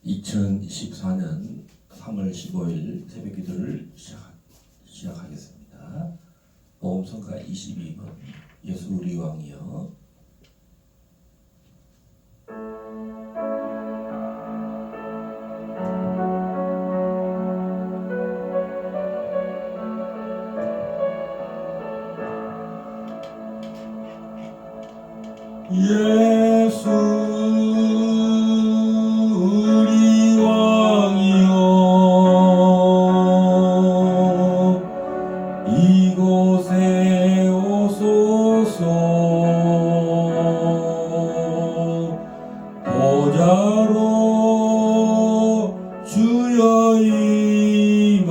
2014년 3월 15일 새벽기도를 시작하겠습니다. 보험성가 22번 예수 우리 왕이여. 예수 이곳에 오소서. 보좌로 주여 임하사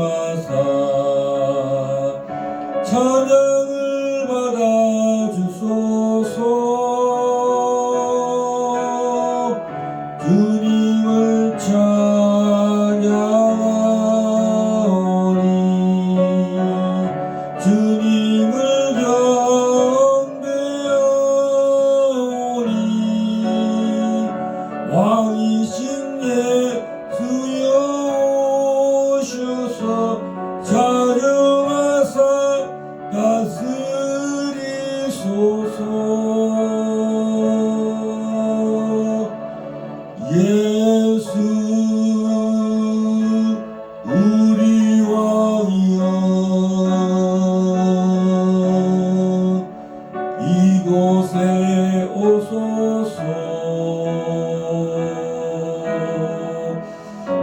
찬양을 받아 주소서. 주님을 찬양하오니 주님을 경배하오니 왕이신 예수여 오셔서 찬양하사 다스리소서. 예수 우리 왕이여. 이곳에 오소서.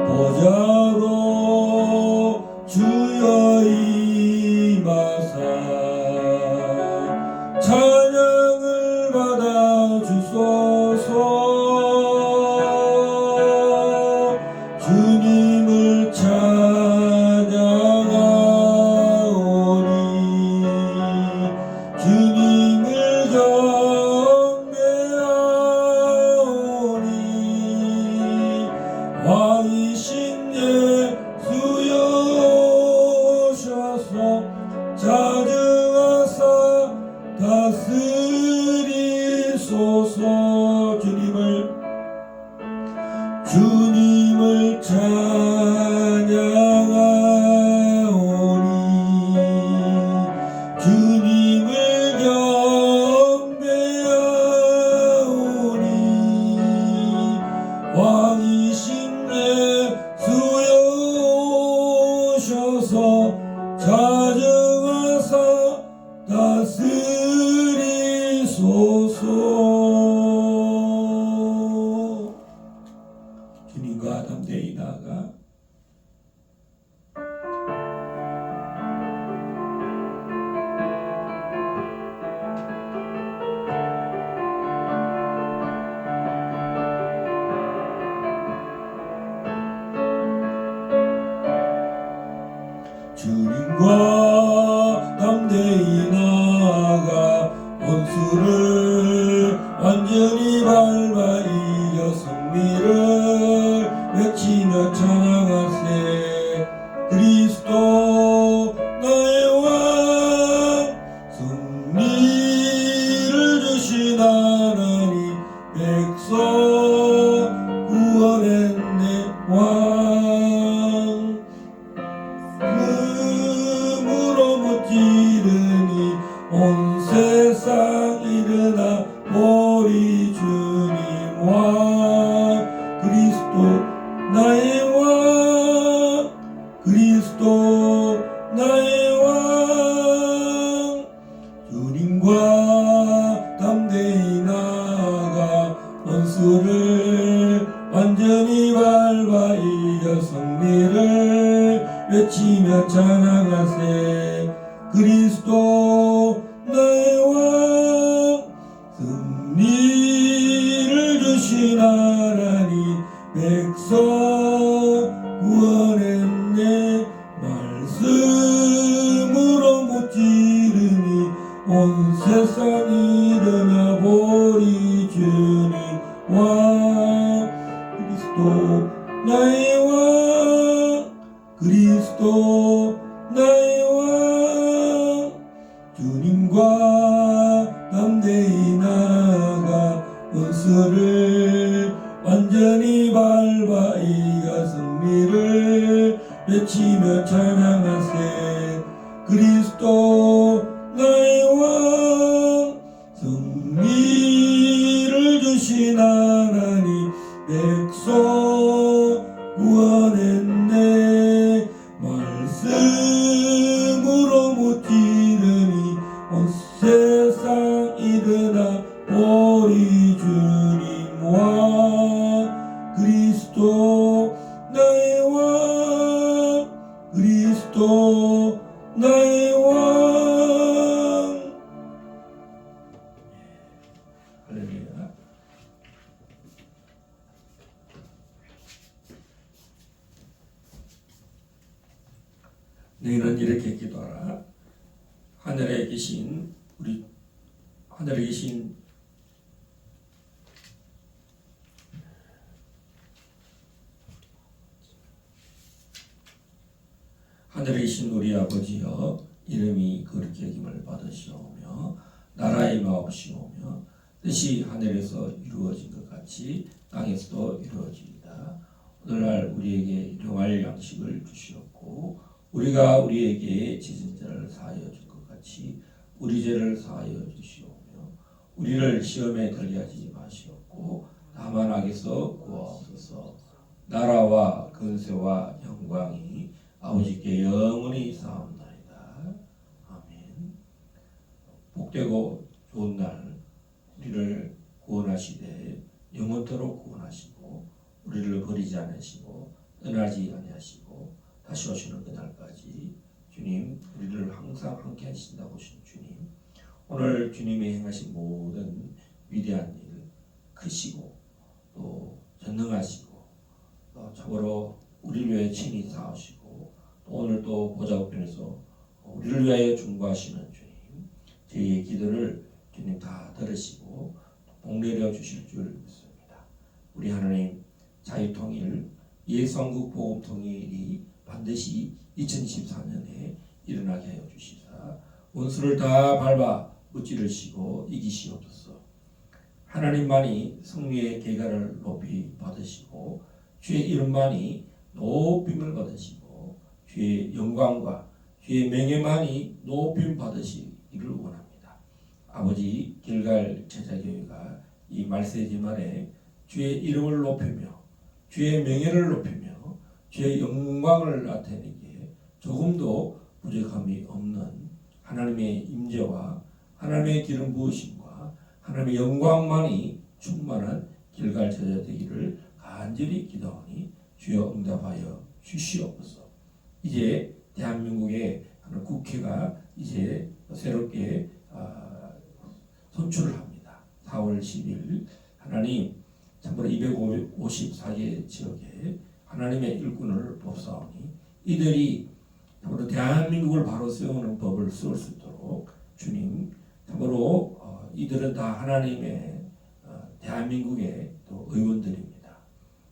보좌로 주여 임하사 찬양을 받아 주소서. 주님을 찬양하오니 주님을 경배하오니 왕이신 예수여 오셔서 찬양하사 다스리소서. 주님을 찬양하오니 주님을 경배하오니 왕이신 예수여 오셔서 찬양하사 다스리소서. 주님과 담대히 나아가 주님과 담대히 나아가 원수를 완전히 밟아 이겨 승리를 외치며 찬양하세. 그리스도 나의 왕 승리를 주신 하나님 백성 구원했네. 왕 금으로 무찌르니 온 세상 일어나 보리 주님 왕. 그리스도 나의 왕 그리스도 나의 왕. 주님과 담대히 나아가 원수를 완전히 밟아 이겨 승리를 외치며 찬양하세. 그리스도 나의 왕 승리를 주신 주신 하나님 백성 구원했네. 말씀으로 무찌르니 온 세상이 일어나 보리. 주님 왕 그리스도 나의 왕, 그리스도 나의 왕. 주님과 담대히 나아가 원수를 완전히 밟아 이가 승리를 외치며 찬양하세. 그리스도 나의 왕, 승리를 주신 하나님 백성 구원했네. 말씀으로 무찌르니 온 세상 일어나 보리. 주님 왕, 그리스도 나의 왕, 그리스도 나의 왕. 할렐루야. 너희는 이렇게 기도하라. 하늘에 계신 하늘에 계신 우리 아버지여, 이름이 거룩히 여김을 받으시오며 나라의 임하옵시오며 뜻이 하늘에서 이루어진 것 같이 땅에서도 이루어지이다. 오늘날 우리에게 일용할 양식을 주시옵고 우리가 우리에게 지은 자를 사하여 줄 것 같이 우리 죄를 사하여 주시오며 우리를 시험에 들게 하지 마시옵고 다만 악에서 구하옵소서. 나라와 근세와 영광이 아버지께 영원히 사옵나이다. 아멘. 복되고 좋은 날 우리를 구원하시되 영원토록 구원하시고 우리를 버리지 않으시고 떠나지 아니하시고 다시 오시는 그날까지 주님 우리를 항상 함께 하신다고 하신 주님, 오늘 주님이 행하신 모든 위대한 일, 크시고 또 전능하시고 또 참으로 우리를 위해 친히 싸우시고 또 오늘 또 보좌 우편에서 우리를 위하여 중보하시는 주님, 저희의 기도를 주님 다 들으시고 복 내려 주실 줄 믿습니다. 우리 하나님, 자유통일 예성국 복음통일이 반드시 2024년에 일어나게 하여 주시사 원수를 다 밟아 무찌르시고 이기시옵소서. 하나님만이 승리의 계가를 높이 받으시고 주의 이름만이 높임을 받으시고 주의 영광과 주의 명예만이 높임 받으시기를 원합니다. 아버지, 길갈 제자교회가 이 말세지만에 주의 이름을 높이며 주의 명예를 높이며 주의 영광을 나타내기에 조금도 부족함이 없는 하나님의 임재와 하나님의 기름 부으심과 하나님의 영광만이 충만한 길갈 제자 되기를 간절히 기도하니 주여 응답하여 주시옵소서. 이제 대한민국의 국회가 이제 새롭게 선출을 합니다. 4월 10일 하나님 참고로 254개 지역에 하나님의 일꾼을 뽑사오니 이들이 참고로 대한민국을 바로 세우는 법을 세울 수 있도록 주님, 참고로 이들은 다 하나님의 대한민국의 또 의원들입니다.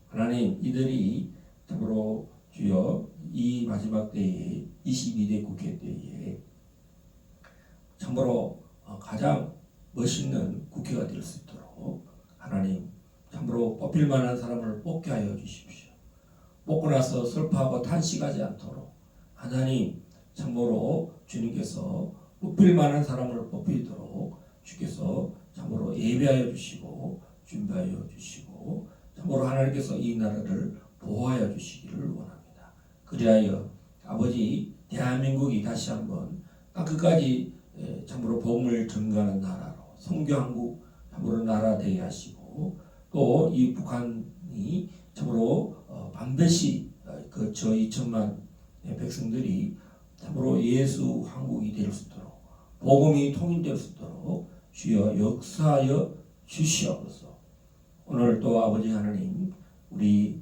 하나님, 이들이 참고로 주여 이 마지막 때에 22대 국회 때에 참고로 가장 멋있는 국회가 될 수 있도록 하나님 참으로 뽑힐 만한 사람을 뽑게 하여 주십시오. 뽑고 나서 슬퍼하고 탄식하지 않도록 하나님 참으로 주님께서 뽑힐 만한 사람을 뽑히도록 주께서 참으로 예배하여 주시고 준비하여 주시고 참으로 하나님께서 이 나라를 보호하여 주시기를 원합니다. 그리하여 아버지, 대한민국이 다시 한번 끝까지 참으로 복음을 전가하는 나라로 성교한국 참으로 나라 되게 하시고 또 이 북한이 참으로 반드시 그 저 2천만 백성들이 참으로 예수 한국이 될 수 있도록 복음이 통일될 수 있도록 주여 역사하여 주시옵소서. 오늘 또 아버지 하나님 우리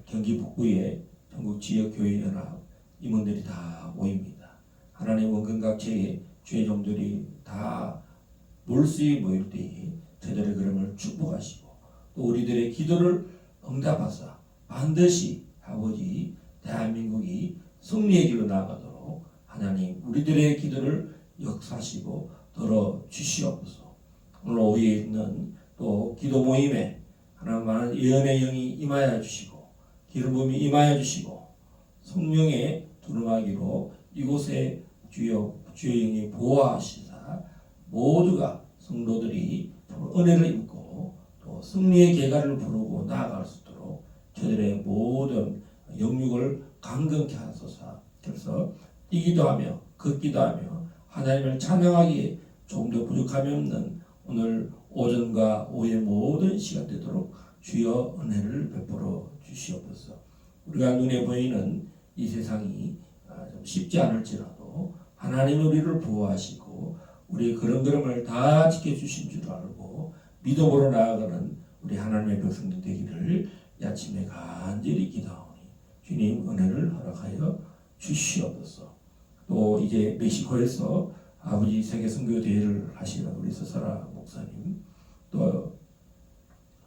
경기 북부의 전국 지역 교회 연합 임원들이 다 모입니다. 하나님 원근각체의 주의 종들이 다 몰수히 모일 때에 저들의 그름을 축복하시고 또 우리들의 기도를 응답하사 반드시 아버지 대한민국이 승리의 길로 나아가도록 하나님 우리들의 기도를 역사하시고 들어 주시옵소서. 오늘 오후에 있는 또 기도 모임에 하나님 많은 예언의 영이 임하여 주시고 기름 부음이 임하여 주시고 성령의 두루마기로 이곳에 주의 영이 보호하시사 모두가 성도들이 은혜를 입고 또 승리의 계가를 부르고 나아갈 수 있도록 저들의 모든 영육을 강건케 하소서. 그래서 뛰기도 하며 걷기도 하며 하나님을 찬양하기에 조금 더 부족함이 없는 오늘 오전과 오후의 모든 시간 되도록 주여 은혜를 베풀어 주시옵소서. 우리가 눈에 보이는 이 세상이 좀 쉽지 않을지라도 하나님 우리를 보호하시고 우리 걸음걸음을 다 지켜주신 줄 알고 믿음으로 나아가는 우리 하나님의 백성들 되기를 이 아침에 간절히 기도하오니 주님 은혜를 허락하여 주시옵소서. 또 이제 멕시코에서 아버지 세계 선교 대회를 하시는 우리 서사라 목사님 또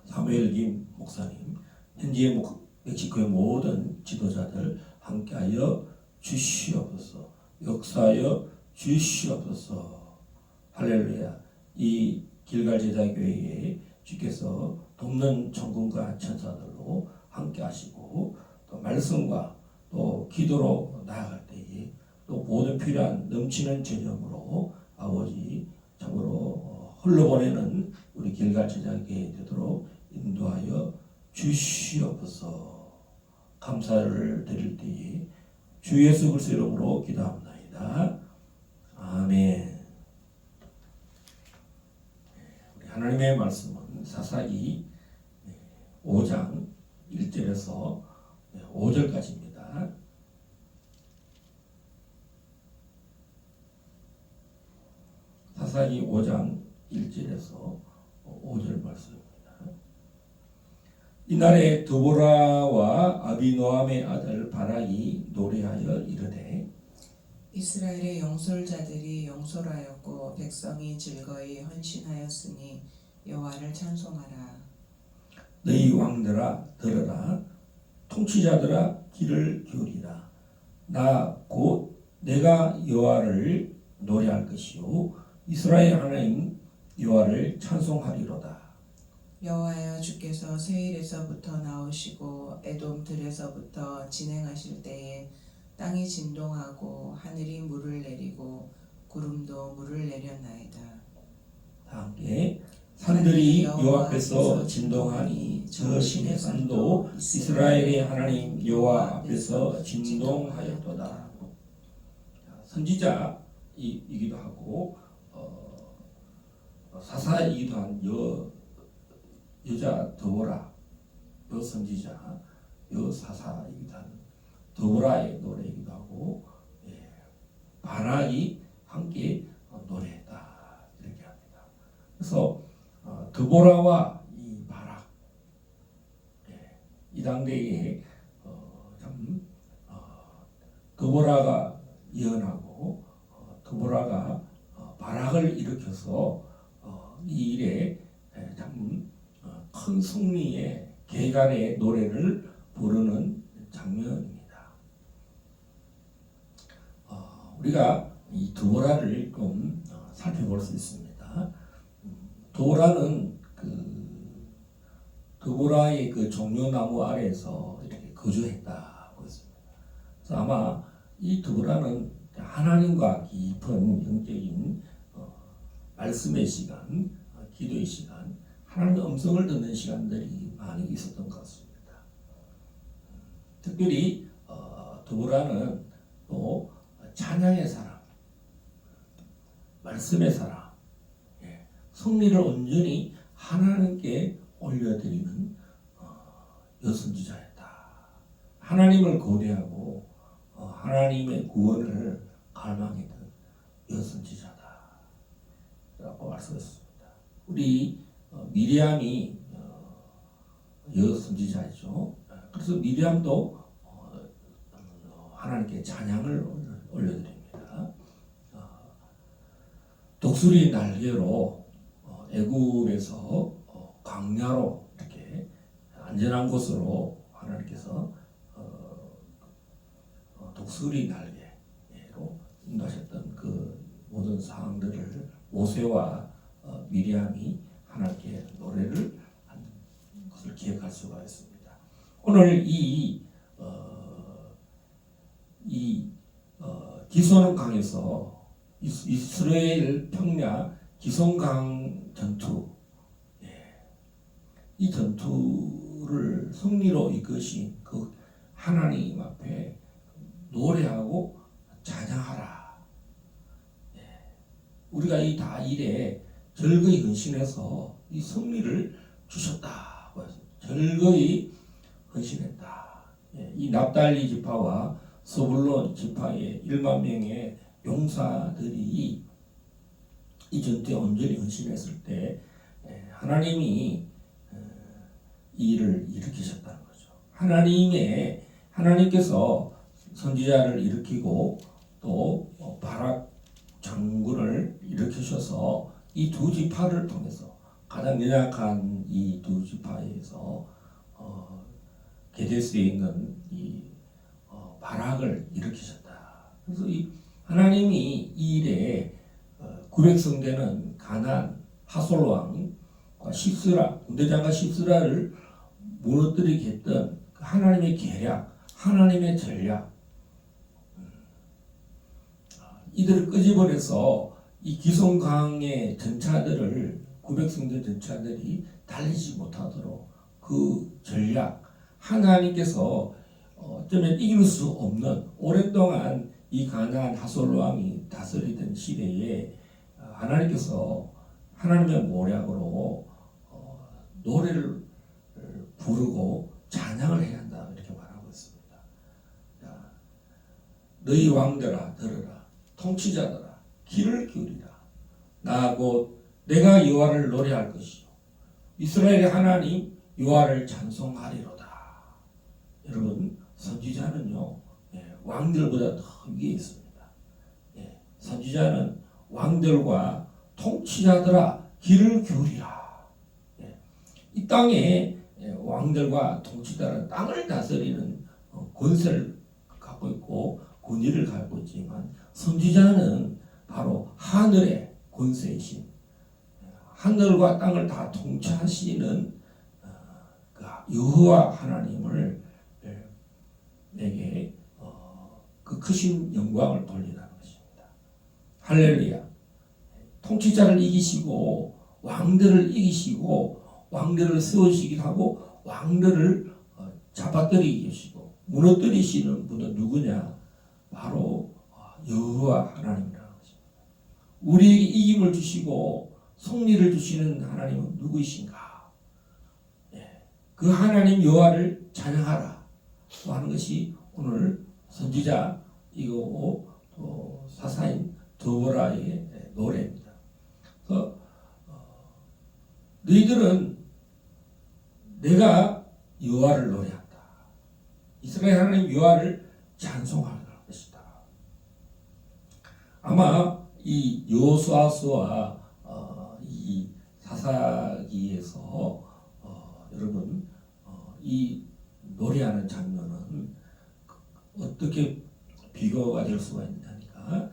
사무엘 김 목사님 현지의 멕시코의 모든 지도자들 함께하여 주시옵소서. 역사하여 주시옵소서. 할렐루야. 이 길갈 제자교회에 주께서 돕는 천군과 천사들로 함께하시고 또 말씀과 또 기도로 나아갈 때에 또 모든 필요한 넘치는 재정으로 아버지 참으로 흘러보내는 우리 길갈 제자교회 되도록 인도하여 주시옵소서. 감사를 드릴 때에 주 예수 그리스도의 이름으로 기도합니다. 아멘. 우리 하나님의 말씀은 사사기 5장 1절에서 5절까지입니다. 사사기 5장 1절에서 5절 말씀입니다. 이날에 드보라와 아비노함의 아들 바락이 노래하여 이르되 이스라엘의 영솔자들이 영솔하였고 백성이 즐거이 헌신하였으니 여호와를 찬송하라. 너희 왕들아 들으라. 통치자들아 귀를 기울이라. 나 곧 내가 여호와를 노래할 것이요 이스라엘 하나님 여호와를 찬송하리로다. 여호와여 주께서 세일에서부터 나오시고 에돔 들에서부터 진행하실 때에 땅이 진동하고 하늘이 물을 내리고 구름도 물을 내렸나이다. 함께 산들이 여호와 앞에서 진동하니 저 신의 산도 이스라엘의 하나님 여호와 앞에서 진동하였도다. 선지자이기도 하고 사사이기도 한 여자 드보라, 여 선지자, 여 사사이기도 한 드보라의 노래이기도 하고 바락이 함께 노래했다 이렇게 합니다. 그래서 드보라와 이 바락 이 당대에 참 드보라가 예언하고 드보라가 바락을 일으켜서 이 일에 참 큰 승리의 계간의 노래를 부르는 장면입니다. 우리가 이 드보라를 좀 살펴볼 수 있습니다. 드보라는 드보라의 그 종려나무 아래에서 이렇게 거주했다고 했습니다. 그래서 아마 이 드보라는 하나님과 깊은 영적인 말씀의 시간, 기도의 시간, 하나님의 음성을 듣는 시간들이 많이 있었던 것 같습니다. 특별히 드보라는 또 찬양의 사람, 말씀의 사람, 승리를 온전히 하나님께 올려드리는 여선지자였다. 하나님을 고대하고 하나님의 구원을 갈망했던 여선지자다 라고 말씀했습니다. 우리 미리암이 여선지자이죠. 그래서 미리암도 하나님께 찬양을 올려드립니다. 독수리 날개로 애굽에서 광야로 이렇게 안전한 곳으로 하나님께서 독수리 날개로 인도하셨던 그 모든 상황들을 모세와 미리암이 하나님께 노래를 한 것을 기억할 수가 있습니다. 오늘 기손강에서 이스라엘 평야 기손강 전투, 이 전투를 승리로 이끄신 그 하나님 앞에 노래하고 찬양하라. 우리가 이 다 일에 절거히 헌신해서 이 승리를 주셨다고 해서 절거히 헌신했다. 이 납달리 지파와 서불론 지파의 1만 명의 용사들이 이 전투에 온전히 헌신했을 때 하나님이 이 일을 일으키셨다는 거죠. 하나님께서 선지자를 일으키고 또 바락 장군을 일으키셔서 이 두 지파를 통해서 가장 연약한 이 두 지파에서 게데스에 있는 이 바락을 일으키셨다. 그래서 이 하나님이 이 일에 900성 되는 가나안 하솔 왕과 시스라 군대장과 시스라를 무너뜨리게 했던 그 하나님의 계략, 하나님의 전략, 이들을 끄집어내서 이 기손강의 전차들을 900성대 전차들이 달리지 못하도록 그 전략, 하나님께서 어쩌면 이길 수 없는 오랫동안 이 가나안 하솔 왕이 다스리던 시대에 하나님께서 하나님의 모략으로 노래를 부르고 찬양을 해야 한다 이렇게 말하고 있습니다. 자, 너희 왕들아 들으라, 통치자들아 귀를 기울이라. 나 곧 내가 여호와를 노래할 것이요 이스라엘의 하나님 여호와를 찬송하리로다. 여러분 선지자는요 왕들보다 더 위에 있습니다. 선지자는 왕들과 통치자들아 귀를 기울이라. 이 땅에 왕들과 통치자는 땅을 다스리는 권세를 갖고 있고 권위를 갖고 있지만 선지자는 바로 하늘의 권세이신 하늘과 땅을 다 통치하시는 여호와 하나님을 내게 그 크신 영광을 돌리라는 것입니다. 할렐루야. 통치자를 이기시고 왕들을 이기시고 왕들을 세우시기도 하고 왕들을 잡아뜨리시고 무너뜨리시는 분은 누구냐? 바로 여호와 하나님이라는 것입니다. 우리에게 이김을 주시고 승리를 주시는 하나님은 누구이신가? 그 하나님 여호와를 찬양하라 하는 것이 오늘 선지자 이거 또 사사인 드보라의 노래입니다. 그래서 너희들은 내가 여호와를 노래한다. 이스라엘 하나님 여호와를 찬송하는 것이다. 아마 이 여호수아서와 이 사사기에서 여러분 이 노래하는 장면은 어떻게 비교가 될 수가 있냐니까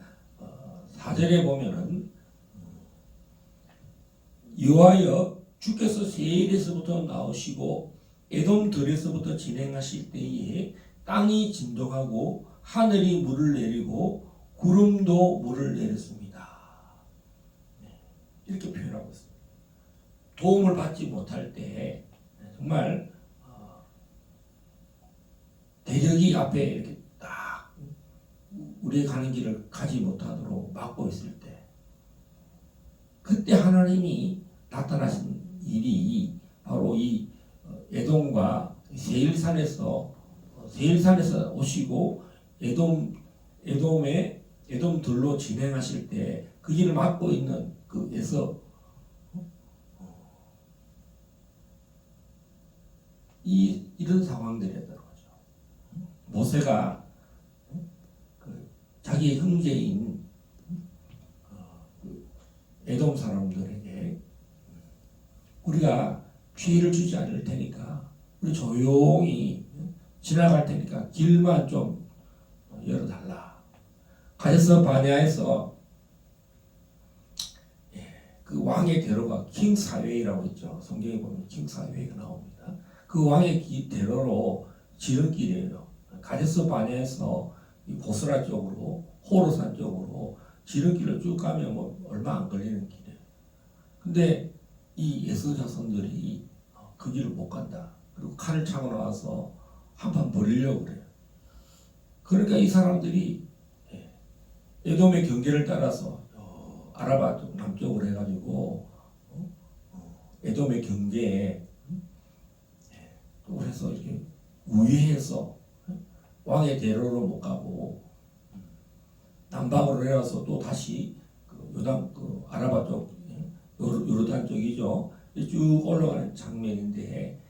4절에 보면은 여호와여 주께서 세일에서부터 나오시고 에돔 들에서부터 진행하실 때에 땅이 진동하고 하늘이 물을 내리고 구름도 물을 내렸습니다. 이렇게 표현하고 있습니다. 도움을 받지 못할 때 정말 대적이 앞에 이렇게 딱 우리의 가는 길을 가지 못하도록 막고 있을 때 그때 하나님이 나타나신 일이 바로 이 에돔과 세일산에서 오시고 에돔들로 진행하실 때 그 길을 막고 있는 그에서 이런 상황들이었던 거죠. 모세가 그 자기 형제인 그 에돔 사람들에게 우리가 피해를 주지 않을 테니까 우리 조용히 지나갈 테니까 길만 좀 열어달라. 가데스 바네아에서 그 왕의 대로가 킹 사웨이라고 있죠. 성경에 보면 킹 사웨이가 나옵니다. 그 왕의 대로로 지름길이에요. 가데스 바네아에서 이 보스라 쪽으로 호르산 쪽으로 지름길로 쭉 가면 뭐 얼마 안 걸리는 길이에요. 근데 이 에서 자손들이 그 길을 못 간다. 그리고 칼을 차고 나와서 한판 버리려고 그래요. 그러니까 이 사람들이 에돔의 경계를 따라서 아라바 쪽 남쪽으로 해가지고 에돔의 경계에 또 해서 이렇게 우회해서 왕의 대로로 못 가고 남방으로 내려서 또 다시 그 요단 그 아라바 쪽 요르단 쪽이죠. 쭉 올라가는 장면인데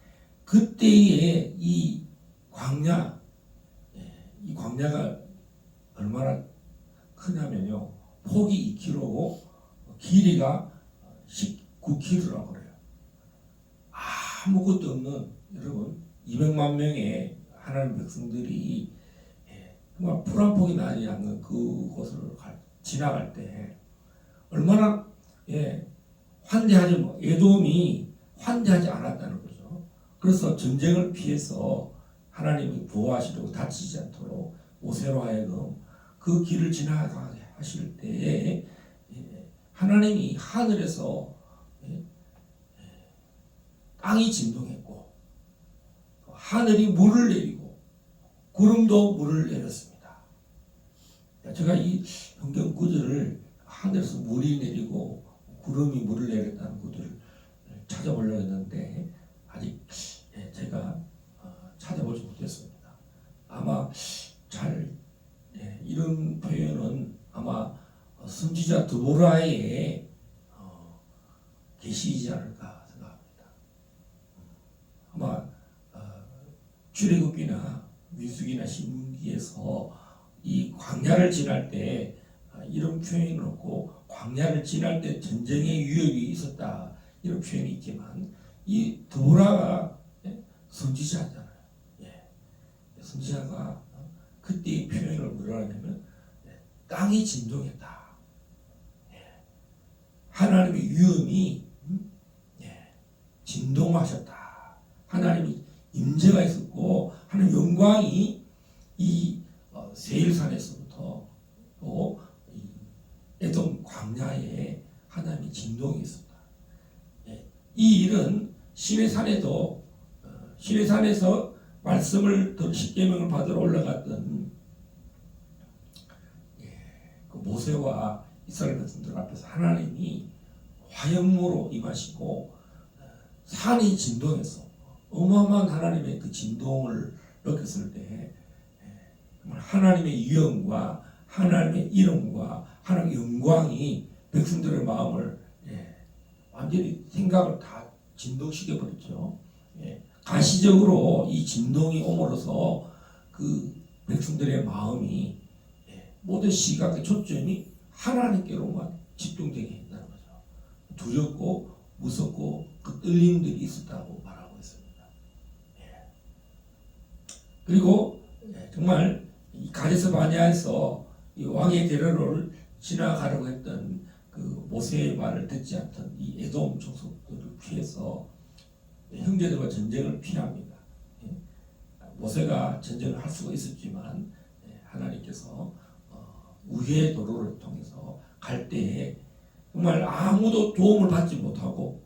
그때의 이 광야, 이 광야가 얼마나 크냐면요. 폭이 2km고 길이가 19km라고 그래요. 아무것도 없는 여러분 200만 명의 하나님 백성들이 정말 풀 한 폭이 나지 않는 그곳을 지나갈 때 얼마나 환대하지 에돔이 환대하지 않았다는 거죠. 그래서 전쟁을 피해서 하나님이 보호하시려고 다치지 않도록 모세로 하여금 그 길을 지나가게 하실 때에 하나님이 하늘에서 땅이 진동했고 하늘이 물을 내리고 구름도 물을 내렸습니다. 제가 이 성경 구절을 하늘에서 물이 내리고 구름이 물을 내렸다는 구절을 찾아보려고 했는데 아직 제가 찾아보지 못했습니다. 아마 잘 이런 표현은 아마 선지자 드보라의 계시이지 않을까 생각합니다. 아마 출애굽기나 민수기나 신문기에서 이 광야를 지날 때 이런 표현은 없고 광야를 지날 때 전쟁의 위협이 있었다 이런 표현이 있지만 이 드보라가 선지자잖아요. 선지자가 그때의 표현을 뭐라 하냐면 땅이 진동했다. 하나님의 위엄이 진동하셨다. 하나님의 임재가 있었고 하나님의 영광이 이 세일산에서부터 또 에돔 광야에 하나님의 진동이 있었다. 이 일은 시내산에도 시내산에서 말씀을 십계명을 받으러 올라갔던 그 모세와 이스라엘 백성들 앞에서 하나님이 화염으로 임하시고 산이 진동해서 어마어마한 하나님의 그 진동을 느꼈을 때 하나님의 위엄과 하나님의 이름과 하나님의 영광이 백성들의 마음을 완전히 생각을 다 진동시켜 버렸죠. 가시적으로 이 진동이 옴으로써 그 백성들의 마음이 모든 시각의 초점이 하나님께로만 집중되게 했다는 거죠. 두렵고 무섭고 그 떨림들이 있었다고 말하고 있습니다. 그리고 정말 이 가데스 바네아에서 이 왕의 대로를 지나가려고 했던 그 모세의 말을 듣지 않던 이 에돔 족속들을 피해서 형제들과 전쟁을 피합니다. 모세가 전쟁을 할 수가 있었지만 하나님께서 우회의 도로를 통해서 갈 때에 정말 아무도 도움을 받지 못하고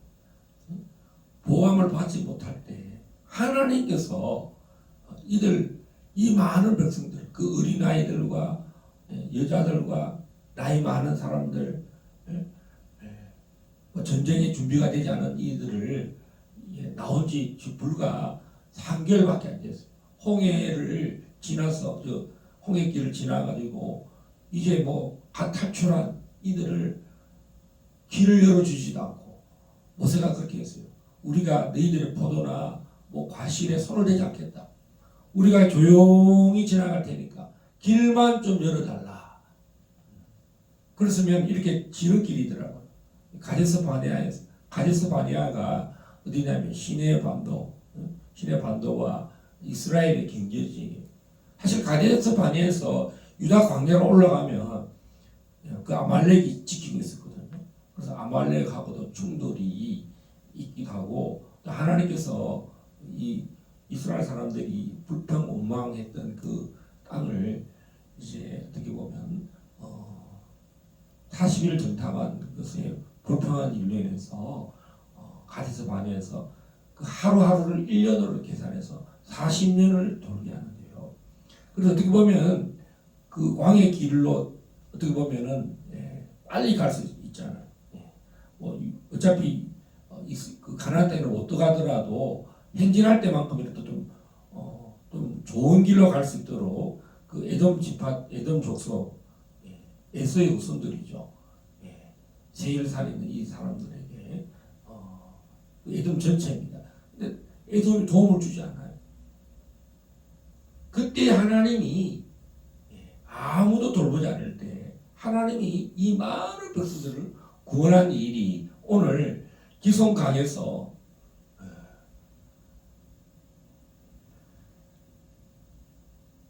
보호함을 받지 못할 때 하나님께서 이 많은 백성들 그 어린아이들과 여자들과 나이 많은 사람들 전쟁에 준비가 되지 않은 이들을 나온 지 불과 3개월밖에 안 됐어요. 홍해를 지나서 홍해길을 지나가지고 이제 갓 탈출한 이들을 길을 열어주지도 않고 모세가 그렇게 했어요. 우리가 너희들의 포도나 뭐 과실에 손을 대지 않겠다. 우리가 조용히 지나갈 테니까 길만 좀 열어달라. 그랬으면 이렇게 지름길이더라고요. 가데스 바네아가 어디냐면 시내 반도와 이스라엘의 경계지. 사실 가데스 바네아에서 유다 광야로 올라가면 그 아말렉이 지키고 있었거든요. 그래서 아말렉하고도 충돌이 있기도 하고, 또 하나님께서 이 이스라엘 사람들이 불평 원망했던 그 땅을 이제 어떻게 보면 40일 정탐한 것에 불평한 일로 인해서 가데스 바네아에서 그 하루하루를 1년으로 계산해서 40년을 돌게 하는데요. 그래서 어떻게 보면 그 왕의 길로 어떻게 보면은 빨리 갈 수 있잖아요. 뭐 어차피 그 가나안 땅에 못 들어가더라도 행진할 때만큼이라도 좀 좋은 길로 갈 수 있도록 그 에돔 족속 에서의 후손들이죠. 세일산에 있는 이 사람들에게 그 에돔 전체입니다. 근데 에돔이 도움을 주지 않아요. 그때 하나님이 아무도 돌보지 않을 때 하나님이 이 많은 백성들을 구원한 일이 오늘 기송강에서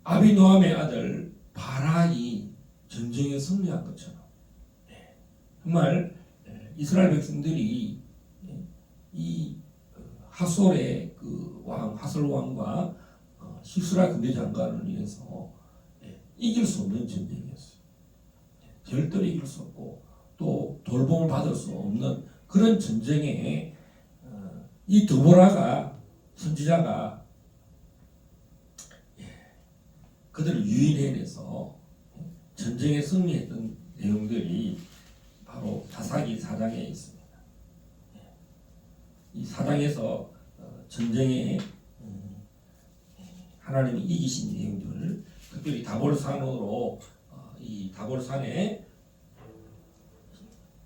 아비노함의 아들 바락이 전쟁에 승리한 것처럼 정말 이스라엘 백성들이 이 하솔의 그 왕 하솔 왕과 시스라 군대 장관을 위해서 이길 수 없는 전쟁이었어요. 절대로 이길 수 없고 또 돌봄을 받을 수 없는 그런 전쟁에 이 드보라가 선지자가 그들을 유인해내서 전쟁에 승리했던 내용들이 바로 사사기 4장에 있습니다. 이 4장에서 전쟁에 하나님이 이기신 내용들을 특별히 다볼산으로 이 다볼산에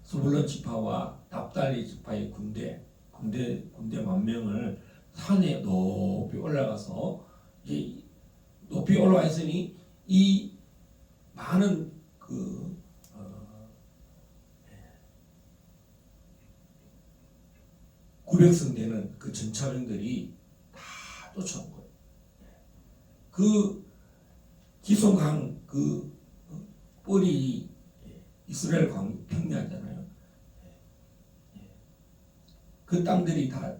스불론 지파와 납달리 지파의 군대 10,000명을 산에 높이 올라가서 이제 높이 올라가 있으니 이 많은 그 900성 되는 그 전차병들이 다 쫓아온 거예요. 그 기송강 그 뻘이 이스라엘 평야잖아요. 그 땅들이 다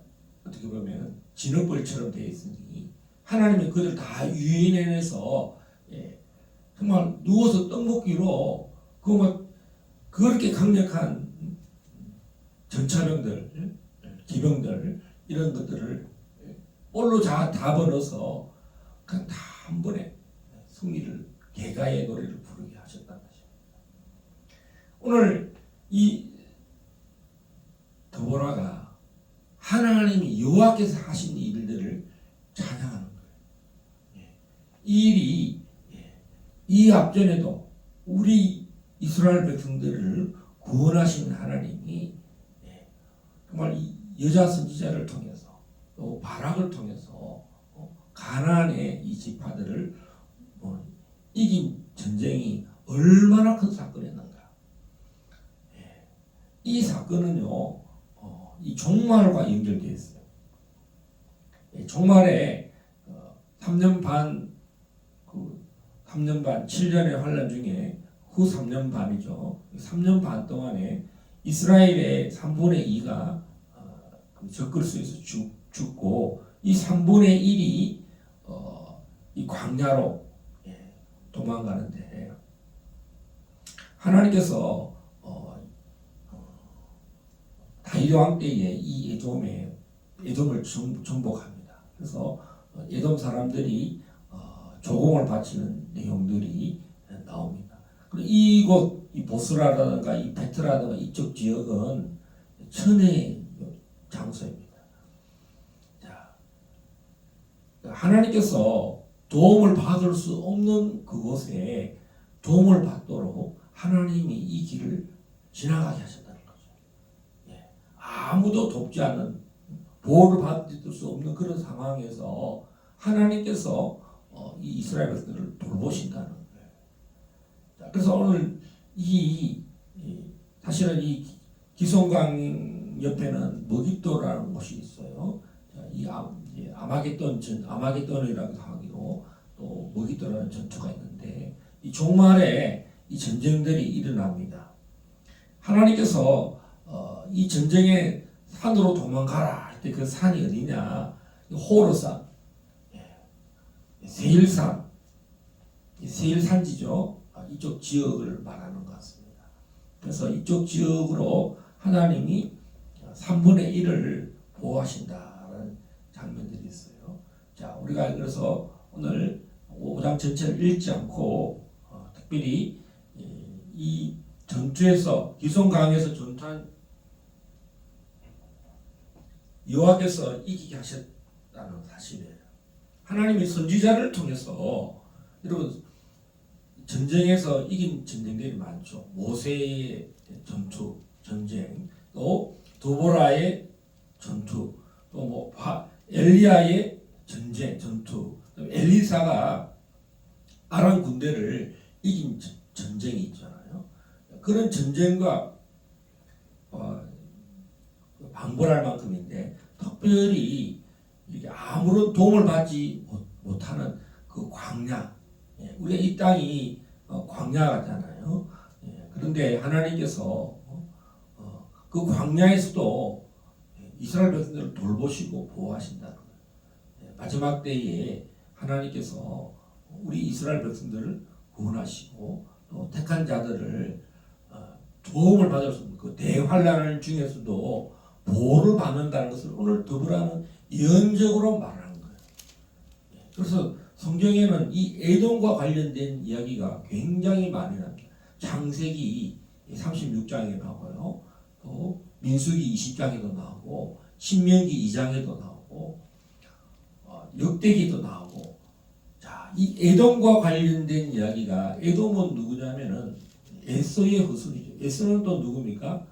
어떻게 보면 진흙벌처럼 되어 있으니 하나님이 그들 다 유인해내서 정말 누워서 떡 먹기로 그렇게 강력한 전차병들, 기병들 이런 것들을 볼로 다 집어넣어서 그냥 다 한 번에 승리를 개가의 노래를 부르게 하셨다는 것입니다. 오늘 이 드보라가 하나님이 여호와께서 하신 일들을 찬양하는 거예요. 이 일이 이 앞전에도 우리 이스라엘 백성들을 구원하신 하나님이 정말 이 여자 선지자를 통해서 또 바락을 통해서 가나안의 이 지파들을 이긴 전쟁이 얼마나 큰 사건이었는가. 이 사건은요, 이 종말과 연결되어 있어요. 종말에 3년 반, 7년의 환란 중에 후 3년 반이죠. 3년 반 동안에 이스라엘의 3분의 2가 적그리스도에서 죽고 이 3분의 1이 이 광야로 도망가는데 하나님께서 다윗 왕 때에 이 에돔을 정복합니다. 그래서 에돔 사람들이 조공을 바치는 내용들이 나옵니다. 그리고 이곳 이 보스라든가 이 베트라든가 이쪽 지역은 천혜의 장소입니다. 자, 하나님께서 도움을 받을 수 없는 그곳에 도움을 받도록 하나님이 이 길을 지나가게 하셨다는 거죠. 아무도 돕지 않는 보호를 받을 수 없는 그런 상황에서 하나님께서 이 이스라엘 백성들을 돌보신다는 거예요. 자, 그래서 오늘 사실은 이 기송강 옆에는 머깃도라는 곳이 있어요. 자, 아마겟돈이라고 하기로 또 머깃도라는 전투가 있는데 이 종말에 이 전쟁들이 일어납니다. 하나님께서 이 전쟁의 산으로 도망가라 할 때 그 산이 어디냐? 호르산, 세일산, 세일산지죠. 이쪽 지역을 말하는 것 같습니다. 그래서 이쪽 지역으로 하나님이 3분의 1을 보호하신다는 장면들이 있어요. 자, 우리가 그래서 오늘 5장 전체를 읽지 않고 특별히 이 전투에서 기송강에서 전투한 여호와께서 이기게 하셨다는 사실이에요. 하나님이 선지자를 통해서 여러분 전쟁에서 이긴 전쟁들이 많죠. 모세의 전쟁, 또 도보라의 전투, 또 뭐 엘리야의 전투, 엘리사가 아람 군대를 이긴 전쟁이 있잖아요. 그런 전쟁과 방불할 만큼인데 특별히 이렇게 아무런 도움을 받지 못하는 그 광야, 우리가 이 땅이 광야잖아요. 그런데 하나님께서 그 광야에서도 이스라엘 백성들을 돌보시고 보호하신다는 거예요. 마지막 때에 하나님께서 우리 이스라엘 백성들을 구원하시고 또 택한 자들을 도움을 받을 수 있는 그 대환란 중에서도 보호를 받는다는 것을 오늘 더불어는 예언적으로 말하는 거예요. 그래서 성경에는 이 에돔과 관련된 이야기가 굉장히 많이 납니다. 창세기 36장에 나와요. 또 민수기 20장에도 나오고 신명기 2장에도 나오고 역대기도 나오고. 자, 이 에돔과 관련된 이야기가 에돔은 누구냐면은 에서의 후손이죠. 에서는 또 누굽니까?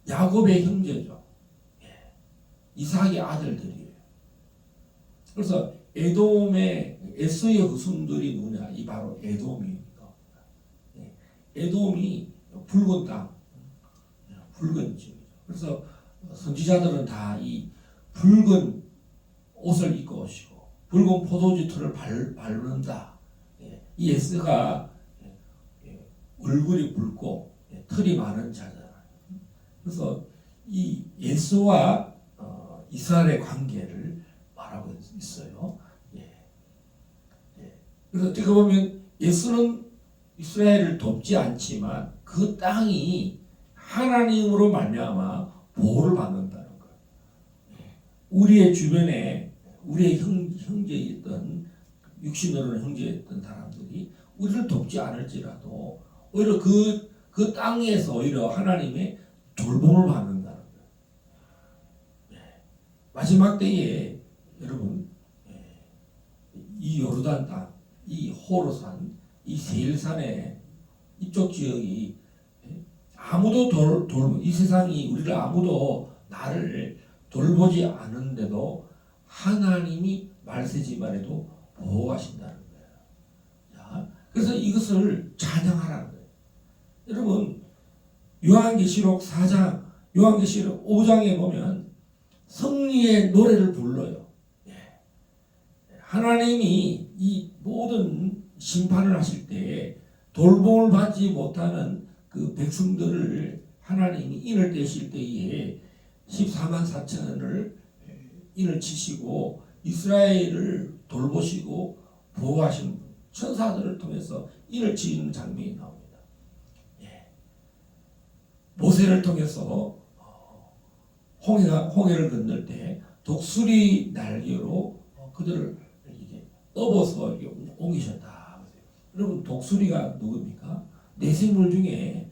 야곱의 형제죠. 이삭의 아들들이에요. 그래서 에돔의 에서의 후손들이 누구냐? 이 바로 에돔입니다. 에돔이 붉은 땅, 붉은 지역이죠. 그래서 선지자들은 다 이 붉은 옷을 입고 오시고 붉은 포도주 틀을 바른다. 이 에서가 얼굴이 붉고 털이 많은 자잖아요. 그래서 이 예수와 이스라엘의 관계를 말하고 있어요. 그래서 어떻게 보면 예수는 이스라엘을 돕지 않지만 그 땅이 하나님으로 말미암아 보호를 받는다는 거예요. 우리의 주변에 우리의 형제였던 육신으로는 형제였던 사람들이 우리를 돕지 않을지라도 오히려 그 땅에서 오히려 하나님의 돌봄을 받는다는 거예요. 마지막 때에 여러분 이 요르단 땅, 이 호르산, 이 세일산의 이쪽 지역이 아무도 이 세상이 우리를 아무도 나를 돌보지 않은데도 하나님이 말세지만해도 보호하신다는 거예요. 자, 그래서 이것을 찬양하라는 거예요. 여러분 요한계시록 4장, 요한계시록 5장에 보면 승리의 노래를 불러요. 하나님이 이 모든 심판을 하실 때 돌봄을 받지 못하는 그 백성들을 하나님이 인을 떼실 때에 14만 4천을 인을 치시고 이스라엘을 돌보시고 보호하시는 천사들을 통해서 인을 치는 장면이 나옵니다. 모세를 통해서 홍해를 건널 때 독수리 날개로 그들을 이게 업어서 옮기셨다. 여러분 독수리가 누굽니까? 내생물 중에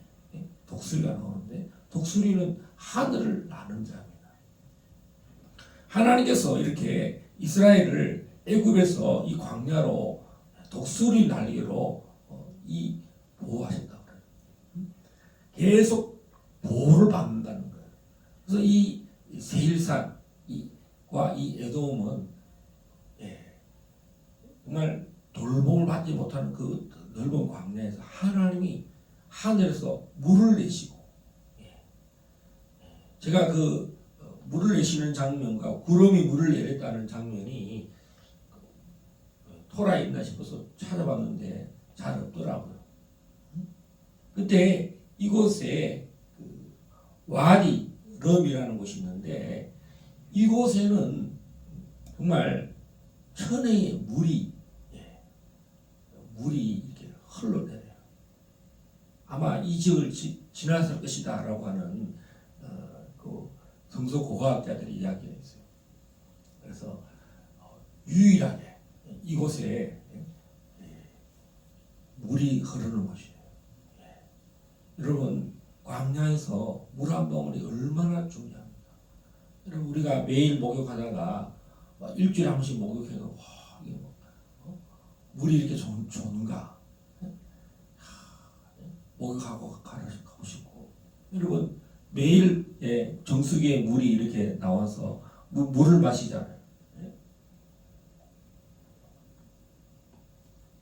독수리가 나오는데 독수리는 하늘을 나는 자입니다. 하나님께서 이렇게 이스라엘을 애굽에서 이 광야로 독수리 날개로 이 보호하셨다고 그래요. 계속 보호를 받는다는 거예요. 그래서 이 세일산, 이 모압과 이 에돔은 정말 돌봄을 받지 못하는 그 넓은 광야에서 하나님이 하늘에서 물을 내시고, 제가 그 물을 내시는 장면과 구름이 물을 내렸다는 장면이 토라에 있나 싶어서 찾아봤는데 잘 없더라고요. 그때 이곳에 그 와디 럼이라는 곳이 있는데 이곳에는 정말 천혜의 물이 이렇게 흘러내려요. 아마 이 지역을 지났을 것이다라고 하는 그 성서 고고학자들이 이야기했어요. 그래서 유일하게 이곳에 물이 흐르는 곳이에요. 여러분, 광야에서 물 한 방울이 얼마나 중요합니다. 여러분, 우리가 매일 목욕하다가 일주일에 한 번씩 목욕해서 와, 이게 물이 이렇게 좋은가? 목욕하고 가고 싶고, 여러분 매일 정수기에 물이 이렇게 나와서 물을 마시잖아요.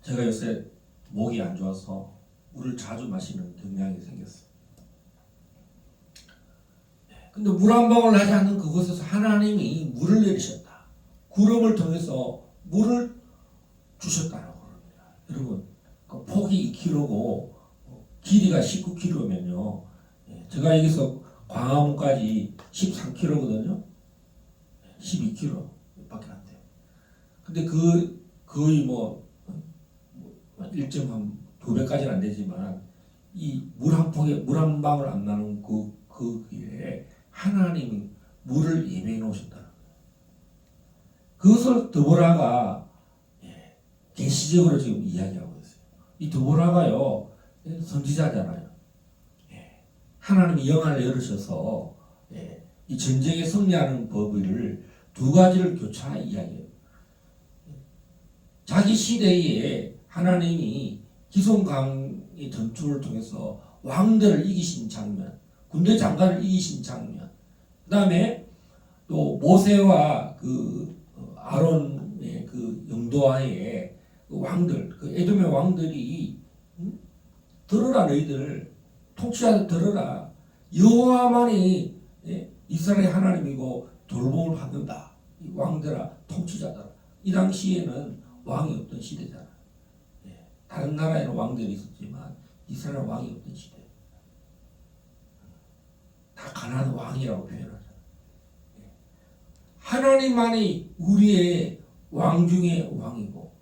제가 요새 목이 안 좋아서 물을 자주 마시는 경향이 생겼어요. 근데 물 한 방울 나지 않는 그곳에서 하나님이 물을 내리셨다. 구름을 통해서 물을 주셨다라고 합니다. 여러분, 그 폭이 2km고 길이가 19km면요. 제가 여기서 광화문까지 13km거든요. 12km 밖에 안 돼요. 근데 거의 1.2배까지는 안 되지만 이 물 한 폭에 물 한 방울 안 나는 그 길에 하나님이 물을 예배해 놓으셨다는 거예요. 그것을 드보라가 계시적으로 지금 이야기하고 있어요. 이 드보라가요 선지자잖아요. 하나님이 영안을 열으셔서 이 전쟁에 승리하는 법을 두 가지를 교차 이야기해요. 자기 시대에 하나님이 기손강의 전투를 통해서 왕들을 이기신 장면, 군대 장관을 이기신 장면, 그 다음에 또 모세와 그 아론의 그 영도하에 그 왕들, 그 에돔의 왕들이 들어라 너희들 통치자들 들어라 여호와만이 이스라엘 하나님이고 돌봄을 받는다. 이 왕들아 통치자들아. 이 당시에는 왕이 없던 시대잖아. 다른 나라에는 왕들이 있었지만 이스라엘 왕이 없던 시대. 다 가나안 왕이라고 표현하잖아. 하나님만이 우리의 왕 중에 왕이고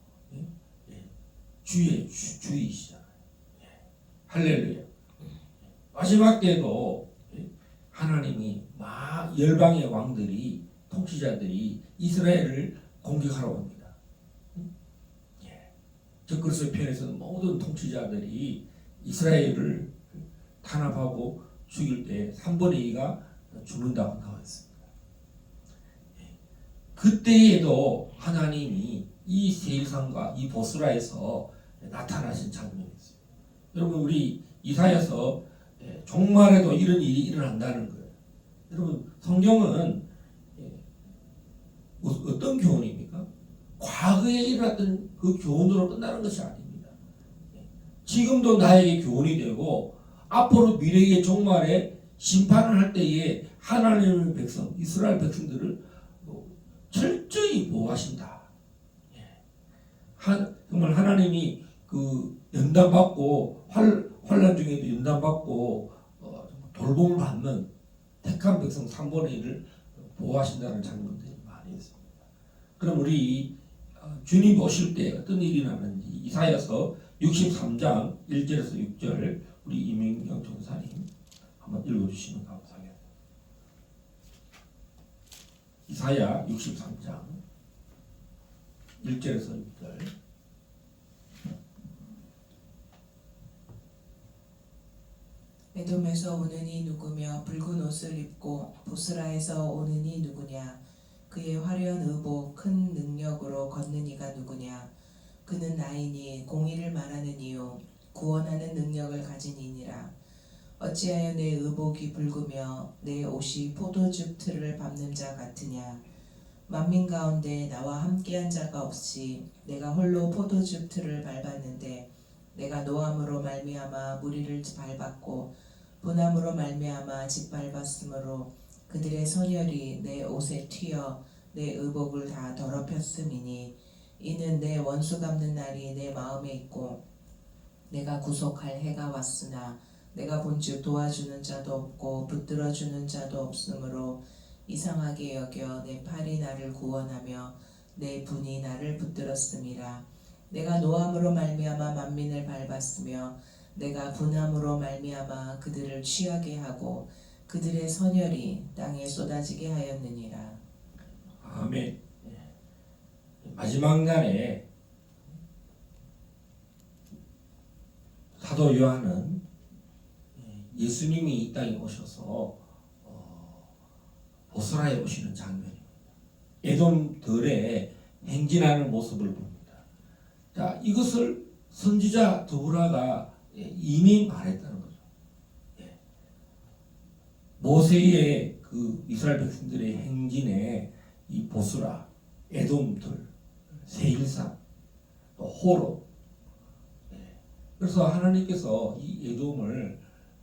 주이시잖아요. 할렐루야. 마지막 때도 하나님이 열방의 왕들이 통치자들이 이스라엘을 공격하러 옵니다. 적그리스도의 편에서는 모든 통치자들이 이스라엘을 탄압하고 죽일 때 3분의 2가 죽는다고 나와 있습니다. 그때에도 하나님이 이 세일산과 이 보스라에서 나타나신 장면이 있어요. 여러분, 우리 이사야서 종말에도 이런 일이 일어난다는 거예요. 여러분, 성경은 어떤 교훈입니까? 과거에 일어났던 그 교훈으로 끝나는 것이 아닙니다. 지금도 나에게 교훈이 되고 앞으로 미래의 종말에 심판을 할 때에 하나님의 백성, 이스라엘 백성들을 철저히 보호하신다. 정말 하나님이 그 연단받고 환난 중에도 연단받고 돌봄을 받는 택한 백성 3분의 1을 보호하신다는 장면들이 많이 있습니다. 그럼 우리 주님 오실 때 어떤 일이 나는지 이사야서 63장 1절에서 6절 우리 이민경 전사님 한번 읽어주시면 감사하겠습니다. 이사야 63장 1절에서 6절. 에돔에서 오는 이 누구며 붉은 옷을 입고 보스라에서 오는 이 누구냐? 그의 화려한 의복 큰 능력으로 걷는 이가 누구냐? 그는 '그는 '나이니 공의를 말하는 이요 구원하는 능력을 가진 이니라. 어찌하여 내 의복이 붉은 옷을 입고 보스라에서 오는 이가 누구냐? 그는 '나이니 공의를 말하는 이요 구원하는 능력을 가진 이니라. 어찌하여 내 의복이 붉은 옷을 입고 보스라에서 오는 이가 누구냐? 그는 '나이니 공의를 말하는 이요 구원하는 능력을 가진 이니라. 어찌하여 내 의복이 붉으며 내 옷이 포도즙 틀을 밟는 자 같으냐? 만민 가운데 나와 함께한 자가 없이 내가 홀로 포도즙 틀을 밟았는데 내가 노함으로 말미암아 무리를 밟았고 분함으로 말미암아 짓밟았으므로 그들의 선혈이 내 옷에 튀어 내 의복을 다 더럽혔음이니 이는 내 원수 갚는 날이 내 마음에 있고 내가 구속할 해가 왔으나 내가 본즉 도와주는 자도 없고 붙들어주는 자도 없으므로 이상하게 여겨 내 팔이 나를 구원하며 내 분이 나를 붙들었음이라. 내가 노함으로 말미암아 만민을 밟았으며 내가 분함으로 말미암아 그들을 취하게 하고 그들의 선혈이 땅에 쏟아지게 하였느니라. 아멘. 마지막 날에 사도 요한은 예수님이 이 땅에 오셔서 보스라에 오시는 장면입니다. 에돔들의 행진하는 모습을 봅니다. 자, 이것을 선지자 드보라가 이미 말했다는 거죠. 모세의 그 이스라엘 백성들의 행진에 이 보스라, 에돔들, 세일산, 또 호로. 그래서 하나님께서 이 에돔을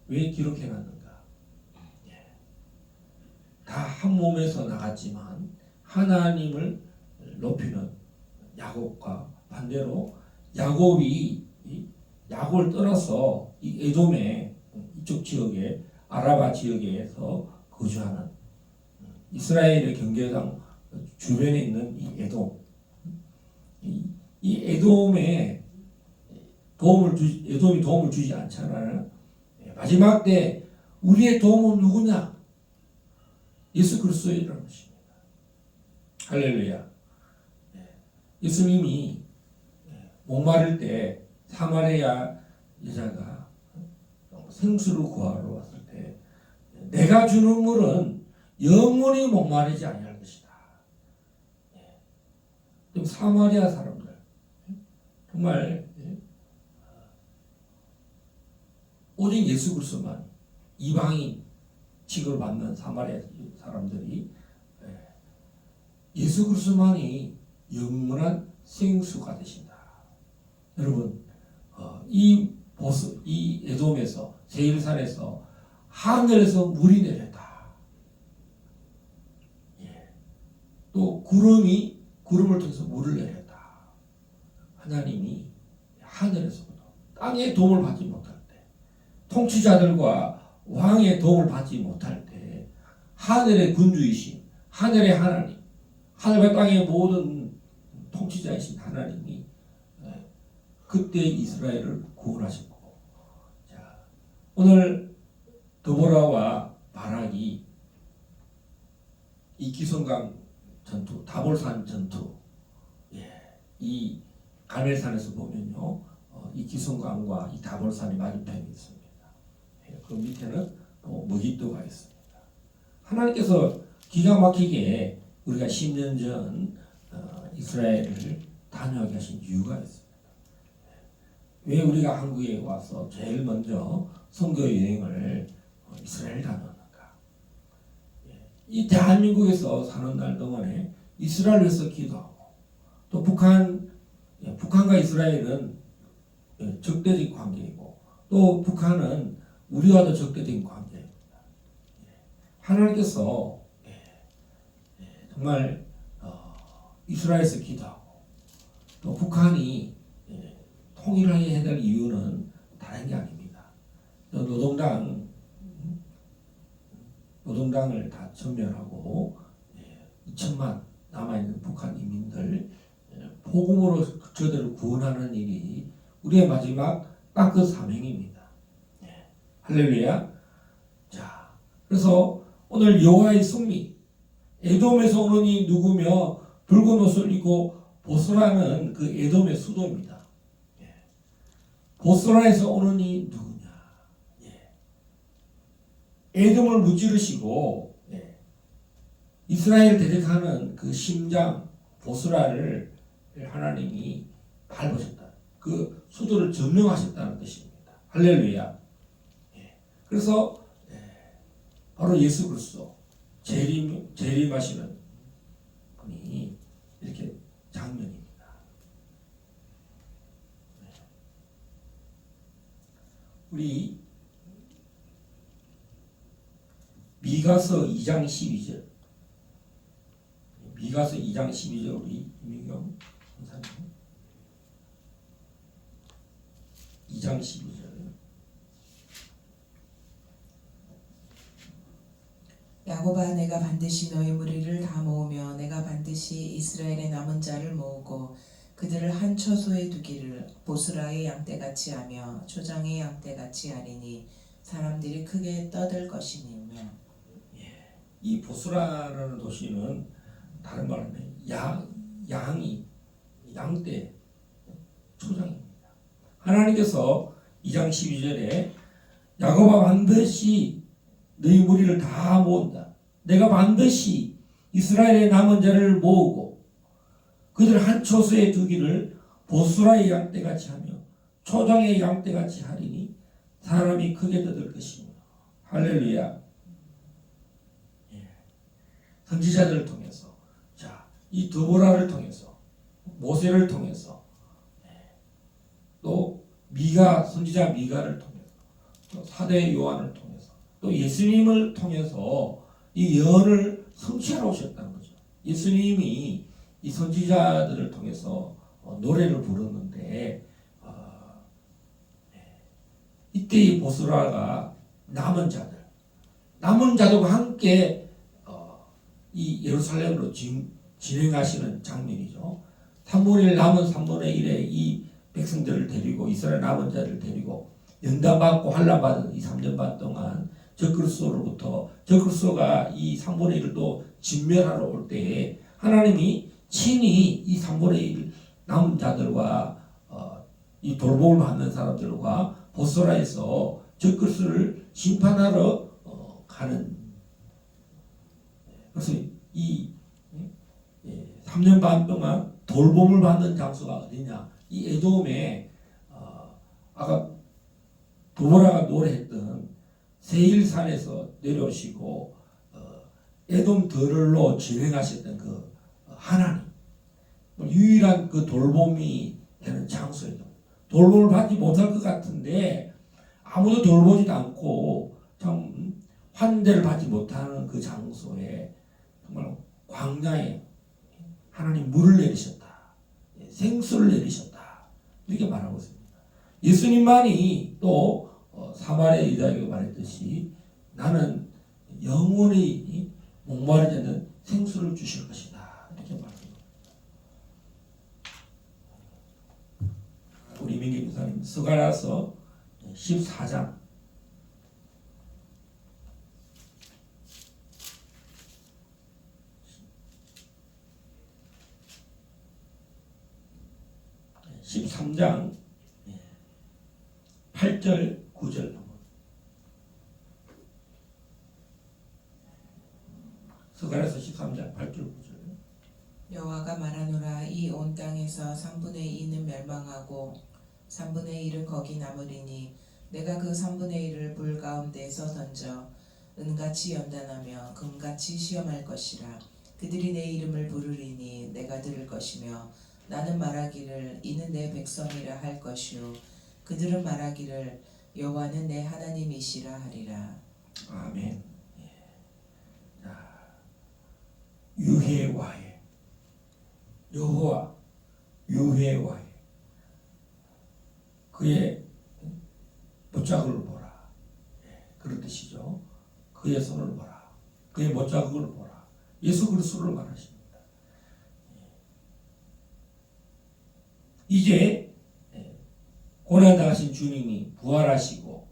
왜 기록해놨는가? 다 한 몸에서 나갔지만 하나님을 높이는 야곱과 반대로 야곱이 야곱을 떠나서 이 에돔의 이쪽 지역에 아라바 지역에서 거주하는 이스라엘의 경계당 주변에 있는 이 에돔, 이 에돔에 에돔이 도움을 주지 않잖아요. 마지막 때 우리의 도움은 누구냐? 예수 그리스도이라는 것입니다. 할렐루야. 예수님이 목마를 때 사마리아 여자가 생수를 구하러 왔을 때 내가 주는 물은 영원히 목마르지 아니할 것이다. 사마리아 사람들 정말 오직 예수 그리스도만 이방인 취급받는 사마리아 사람들이 예수 그리스도만이 영원한 생수가 되신다. 여러분, 이 에돔에서 세일산에서 하늘에서 물이 내렸다. 또 구름을 통해서 물을 내렸다. 하나님이 하늘에서부터 땅의 도움을 받지 못할 때, 통치자들과 왕의 도움을 받지 못할 때 하늘의 군주이신 하늘의 하나님, 하늘과 땅의 모든 통치자이신 하나님이 그때 이스라엘을 구원하셨고, 자, 오늘 드보라와 바락이 이 기성강 전투, 다볼산 전투, 이 갈멜산에서 보면요, 이 기성강과 이 다볼산이 맞은편에 있습니다. 그 밑에는 또 머깃도가 있습니다. 하나님께서 기가 막히게 우리가 10년 전 이스라엘을 다녀가게 하신 이유가 있습니다. 왜 우리가 한국에 와서 제일 먼저 선교 여행을 이스라엘 다녔는가? 이 대한민국에서 사는 날 동안에 이스라엘에서 기도하고 또 북한과 이스라엘은 적대적 관계이고 또 북한은 우리와도 적대적인 관계입니다. 하나님께서 정말 이스라엘에서 기도하고 또 북한이 통일해야 될 이유는 다른 게 아닙니다. 노동당을 다 전멸하고 2천만 남아있는 북한 이민들 복음으로 저들을 구원하는 일이 우리의 마지막 땅끝 사명입니다. 할렐루야. 자, 그래서 오늘 여호와의 승리, 에돔에서 오는 이 누구며 붉은 옷을 입고 보스라는 그 에돔의 수도입니다. 보스라에서 오는 이 누구냐? 에돔을 무찌르시고 이스라엘 대적하는 그 심장 보스라를 하나님이 밟으셨다. 그 수도를 점령하셨다는 뜻입니다. 할렐루야. 그래서 바로 예수 그리스도 재림하시는 부분이 이렇게 장면입니다. 우리 미가서 2장 12절, 미가서 2장 12절 우리 이민경 선사님 2장 12절. 야곱아, 내가 반드시 너희 무리를 다 모으며 내가 반드시 이스라엘의 남은 자를 모으고 그들을 한 처소에 두기를 보스라의 양떼같이 하며 초장의 양떼같이 하리니 사람들이 크게 떠들 것이니며. 이 보스라라는 도시는 다른 말로 하면 양이 양떼 초장입니다. 하나님께서 2장 12절에 야곱아 반드시 너희 무리를 다 모은다. 내가 반드시 이스라엘의 남은 자를 모으고 그들 한 처소에 두기를 보스라의 양떼같이 하며 초장의 양떼같이 하리니 사람이 크게 떠들 것이며. 할렐루야. 선지자들을 통해서, 자, 이 드보라를 통해서, 모세를 통해서, 또 선지자 미가를 통해서, 또 사대 요한을 통해서, 또 예수님을 통해서 이 예언을 성취하러 오셨다는 거죠. 예수님이 이 선지자들을 통해서 노래를 부르는데 이때 이 보스라가 남은 자들과 함께 이 예루살렘으로 진행하시는 장면이죠. 3분의 1 남은 3분의 1의 이 백성들을 데리고 이스라엘 남은 자를 데리고 연단받고 환난받은 이 3년 반 동안 적그리스도가 이 3분의 1을 또 진멸하러 올 때에 하나님이 친히 이 3분의 1 남은 자들과 이 돌봄을 받는 사람들과 보스라에서 적그리스도를 심판하러 가는. 그래서 이 3년 반 동안 돌봄을 받는 장소가 어디냐? 이 에돔에 아까 도보라가 노래했던 세일산에서 내려오시고 에돔 들을로 진행하셨던 그 하나님, 유일한 그 돌봄이 되는 장소예요. 돌봄을 받지 못할 것 같은데 아무도 돌보지도 않고 참 환대를 받지 못하는 그 장소에 정말 광야에 하나님 물을 내리셨다. 생수를 내리셨다. 이렇게 말하고 있습니다. 예수님만이 또 사마리아 여자에게 말했듯이 나는 영원히 목마르지 않는 생수를 주실 것이다. 이렇게 말합니다. 우리 민기 목사님 스가랴서 14장 13장 8절 9절 스가랴서 13장 8절 9절. 여호와가 말하노라. 이 온 땅에서 3분의 2는 멸망하고 3분의 1은 거기 남으리니 내가 그 3분의 1을 불 가운데에서 던져 은같이 연단하며 금같이 시험할 것이라. 그들이 내 이름을 부르리니 내가 들을 것이며 나는 말하기를 이는 내 백성이라 할 것이요 그들은 말하기를 여호와는 내 하나님이시라 하리라. 아멘. 유해와해 여호와 유해와해 그의 못자국을 보라. 그런 뜻이죠. 그의 손을 보라. 그의 못자국을 보라. 예수 그리스도를 말하십니다. 이제 고난당하신 주님이 부활하시고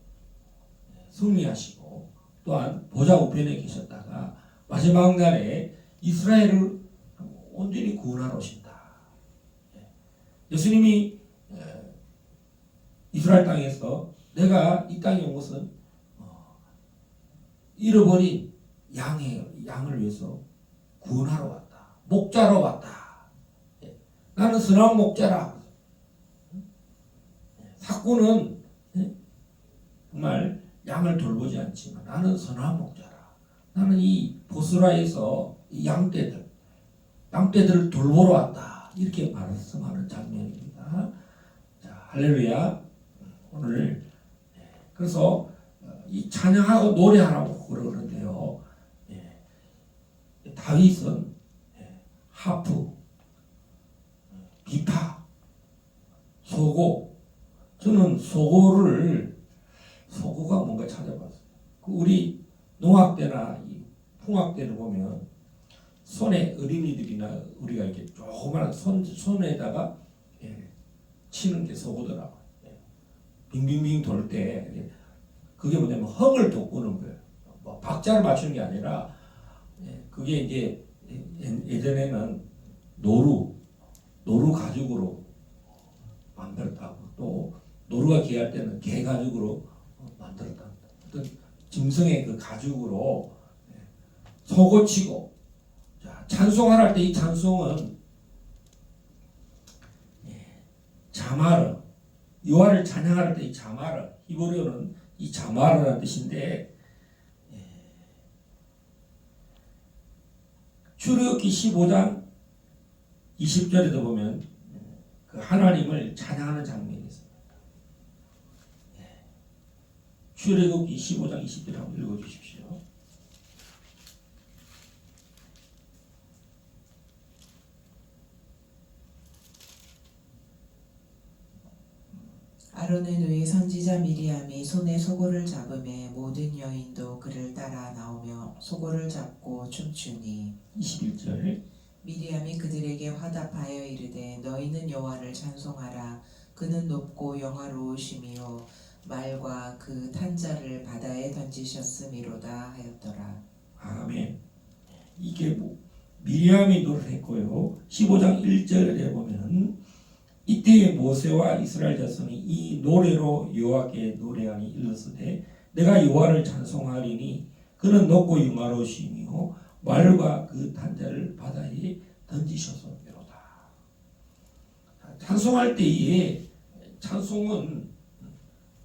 승리하시고 또한 보좌 우편에 계셨다가 마지막 날에 이스라엘을 온전히 구원하러 오신다. 예수님이 이스라엘 땅에서 내가 이 땅에 온 것은 잃어버린 양을 위해서 구원하러 왔다. 목자로 왔다. 나는 선한 목자라. 사꾼은 정말 양을 돌보지 않지만 나는 선한 목자라. 나는 이 보스라에서 이 양떼들 땅떼들을 돌보러 왔다 이렇게 말씀하는 장면입니다. 자, 할렐루야. 오늘 그래서 이 찬양하고 노래하라고 그러는데요. 다윗은 하프, 비파, 소고. 저는 소고가 뭔가 찾아봤어요. 우리 농악 때나 풍악 때를 보면 손에 어린이들이나 우리가 이렇게 조그마한 손에다가 치는 게 소고더라고요. 빙빙빙 돌 때 그게 뭐냐면 흥을 돋구는 거예요. 뭐 박자를 맞추는 게 아니라 그게 이제 예전에는 노루 가죽으로 만들었다고, 또 노루가 귀할 때는 개 가죽으로 만들었다. 어떤 짐승의 그 가죽으로 소고치고, 자, 찬송을 할 때 이 찬송은 자마르, 여호와를 찬양할 때 이 자마르, 히브리어는 이 자마르라는 뜻인데, 출애굽기 15장 20절에도 보면 그 하나님을 찬양하는 장면이 있습니다. 출애굽기 15장 20절 한번 읽어주십시오. 아론의 누이 선지자 미리암이 손에 소고를 잡음에 모든 여인도 그를 따라 나오며 소고를 잡고 춤추니 21절 미리암이 그들에게 화답하여 이르되 너희는 여호와를 찬송하라. 그는 높고 영화로우심이요 말과 그 탄자를 바다에 던지셨음이로다 하였더라. 아멘. 이게 미리암이 노래를 했고요. 15장 1절에 보면 이때에 모세와 이스라엘 자손이 이 노래로 여호와께 노래하니 일렀으되 내가 여호와를 찬송하리니 그는 높고 영화로우시며 말과 그 탄자를 바다에 던지셨음이로다. 찬송할 때에 찬송은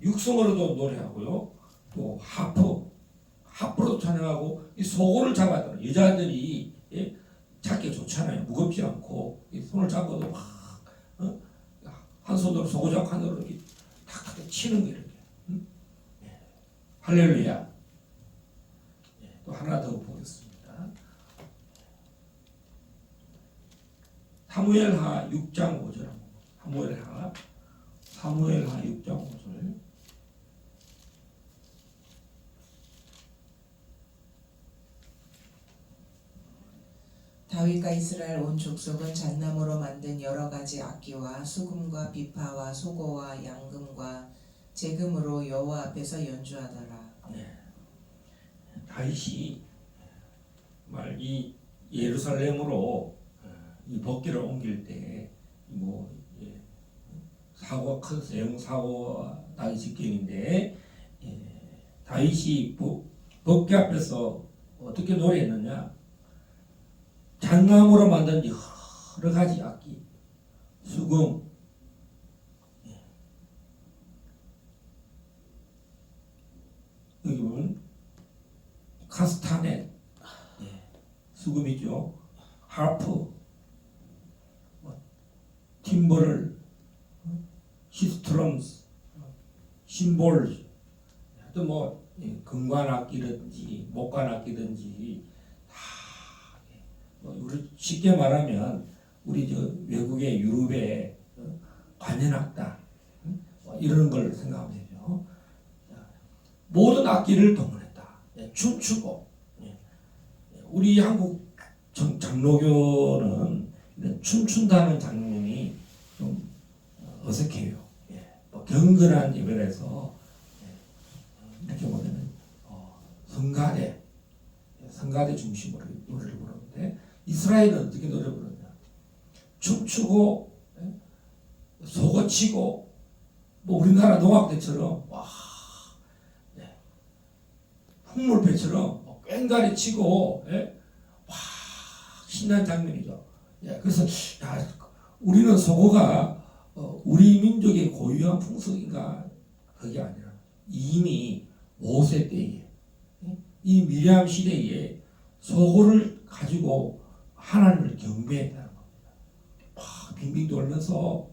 육성으로도 노래하고요, 또 하프로도 찬양하고, 이 소고를 잡아야 돼요. 여자들이 잡기 좋잖아요. 무겁지 않고 손을 잡고도 막 한 손으로 소고 잡고 한 손으로 이렇게 탁 치는 거 이렇게. 할렐루야. 또 하나 더 보겠습니다. 사무엘하 6장 5절. 사무엘하 6장 5절. 다윗과 이스라엘 온 족속은 잣나무로 만든 여러 가지 악기와 수금과 비파와 소고와 양금과 제금으로 여호와 앞에서 연주하더라. 다윗이 이 예루살렘으로 이 법궤를 옮길 때 사고가 큰 사고가 나기 직전인데, 다윗이 법궤 앞에서 어떻게 노래했느냐? 잣나무로 만든 여러 가지 악기, 수금, 여기 보면 카스타넷, 수금이죠. 하프, 팀벌, 히스트럼스, 심볼, 또 금관 악기든지 목관 악기든지 우리 쉽게 말하면 우리 외국의 유럽의 관현악단 이런 걸 생각하면 되죠. 모든 악기를 동원했다. 춤추고, 우리 한국 장로교는 춤춘다는 장면이 좀 어색해요. 경건한 예배에서 이렇게 보면 성가대 중심으로 노래를 부르는데, 이스라엘은 어떻게 노래 부르냐? 춤추고 소고치고, 우리나라 농악대처럼 풍물배처럼 꽹가리 치고 신난 장면이죠. 그래서 우리는 소고가 우리 민족의 고유한 풍속인가? 그게 아니라 이미 모세 때에 이 미리암 시대에 소고를 가지고 하나님을 경배했다는 겁니다. 막 빙빙 돌면서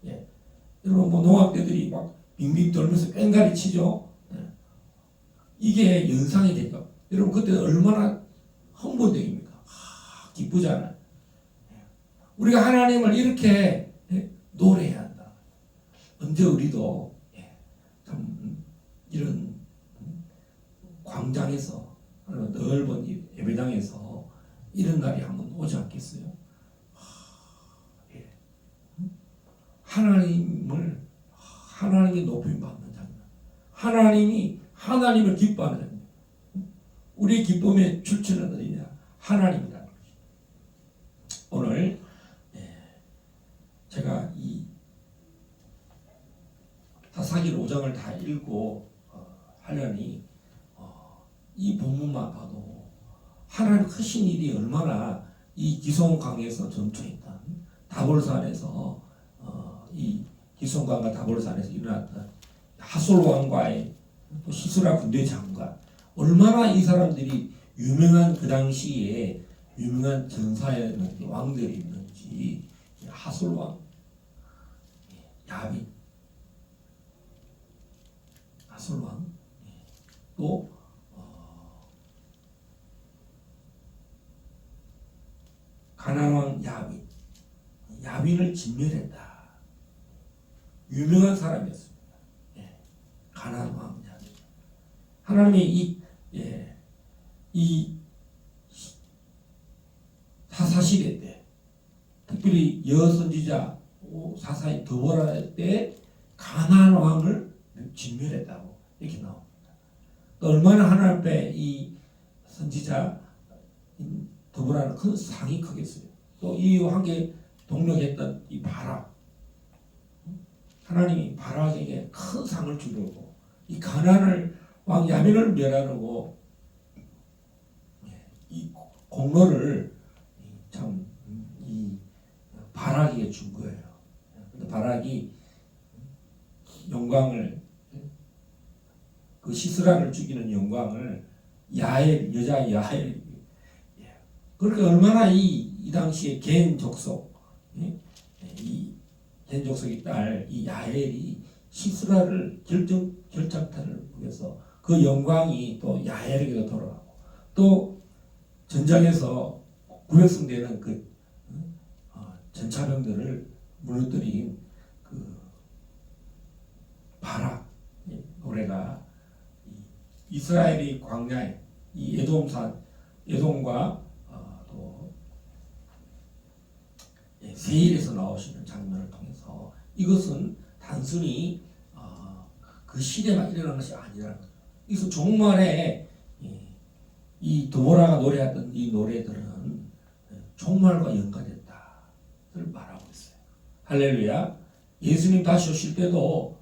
예. 여러분 뭐 농악대들이 막 빙빙 돌면서 뺑가리 치죠. 예. 이게 연상이 되죠. 여러분 그때 얼마나 흥분되입니까? 기쁘잖아요. 예. 우리가 하나님을 이렇게 노래해야 한다. 언제 우리도 참 이런 광장에서 넓은 이 예배당에서 이런 날이 한번 오지 않겠어요? 하나님이 높임 받는 장면, 하나님을 기뻐하는 장면. 우리의 기쁨의 출처는 어디냐? 하나님이라는 것이. 오늘 제가 이 사사기 5장을 다 읽고 하려니 이 본문만 봐도 하나님 크신 일이 얼마나 이 기송강에서 전투했던 다볼산에서 이 기송강과 다볼산에서 일어났던 하솔 왕과의 또 시스라 군대 장관, 얼마나 이 사람들이 유명한 그 당시에 유명한 전사였는지 왕들이 있는지. 하솔 왕, 야빈, 하솔 왕, 또 가나안 왕 야빈을 진멸했다. 유명한 사람이었습니다. 가나안 왕 야빈. 하나님이 이 사사시대 때, 특별히 여선지자 사사인 드보라 때 가나안 왕을 진멸했다고 이렇게 나옵니다. 또 얼마나 하나님 앞에 이 선지자 드보라는 큰 상이 크겠어요. 또 이와 함께 동력했던 이 바락, 하나님이 바락에게 큰 상을 주려고 이 가나안 왕 야빈을 멸하려고 이 공로를 참 이 바락에게 준 거예요. 근데 바락이 영광을, 그 시스라를 죽이는 영광을 여자 야엘, 그러니까 얼마나 이 당시에 겐 족속, 이 겐 족속의 딸 이 야엘이 시스라를 결정탄을 위해서 그 영광이 또 야엘에게도 돌아가고, 또 전장에서 구백성되는 그 전차병들을 무너뜨린 그 바락 노래가 이스라엘이 광야에 이 에돔과 또 세일에서 나오시는 장면을 통해서 이것은 단순히 그 시대만 일어난 것이 아니라는 거죠. 이것은 종말에 이 드보라가 노래했던 이 노래들은 종말과 연관됐다를 말하고 있어요. 할렐루야. 예수님 다시 오실 때도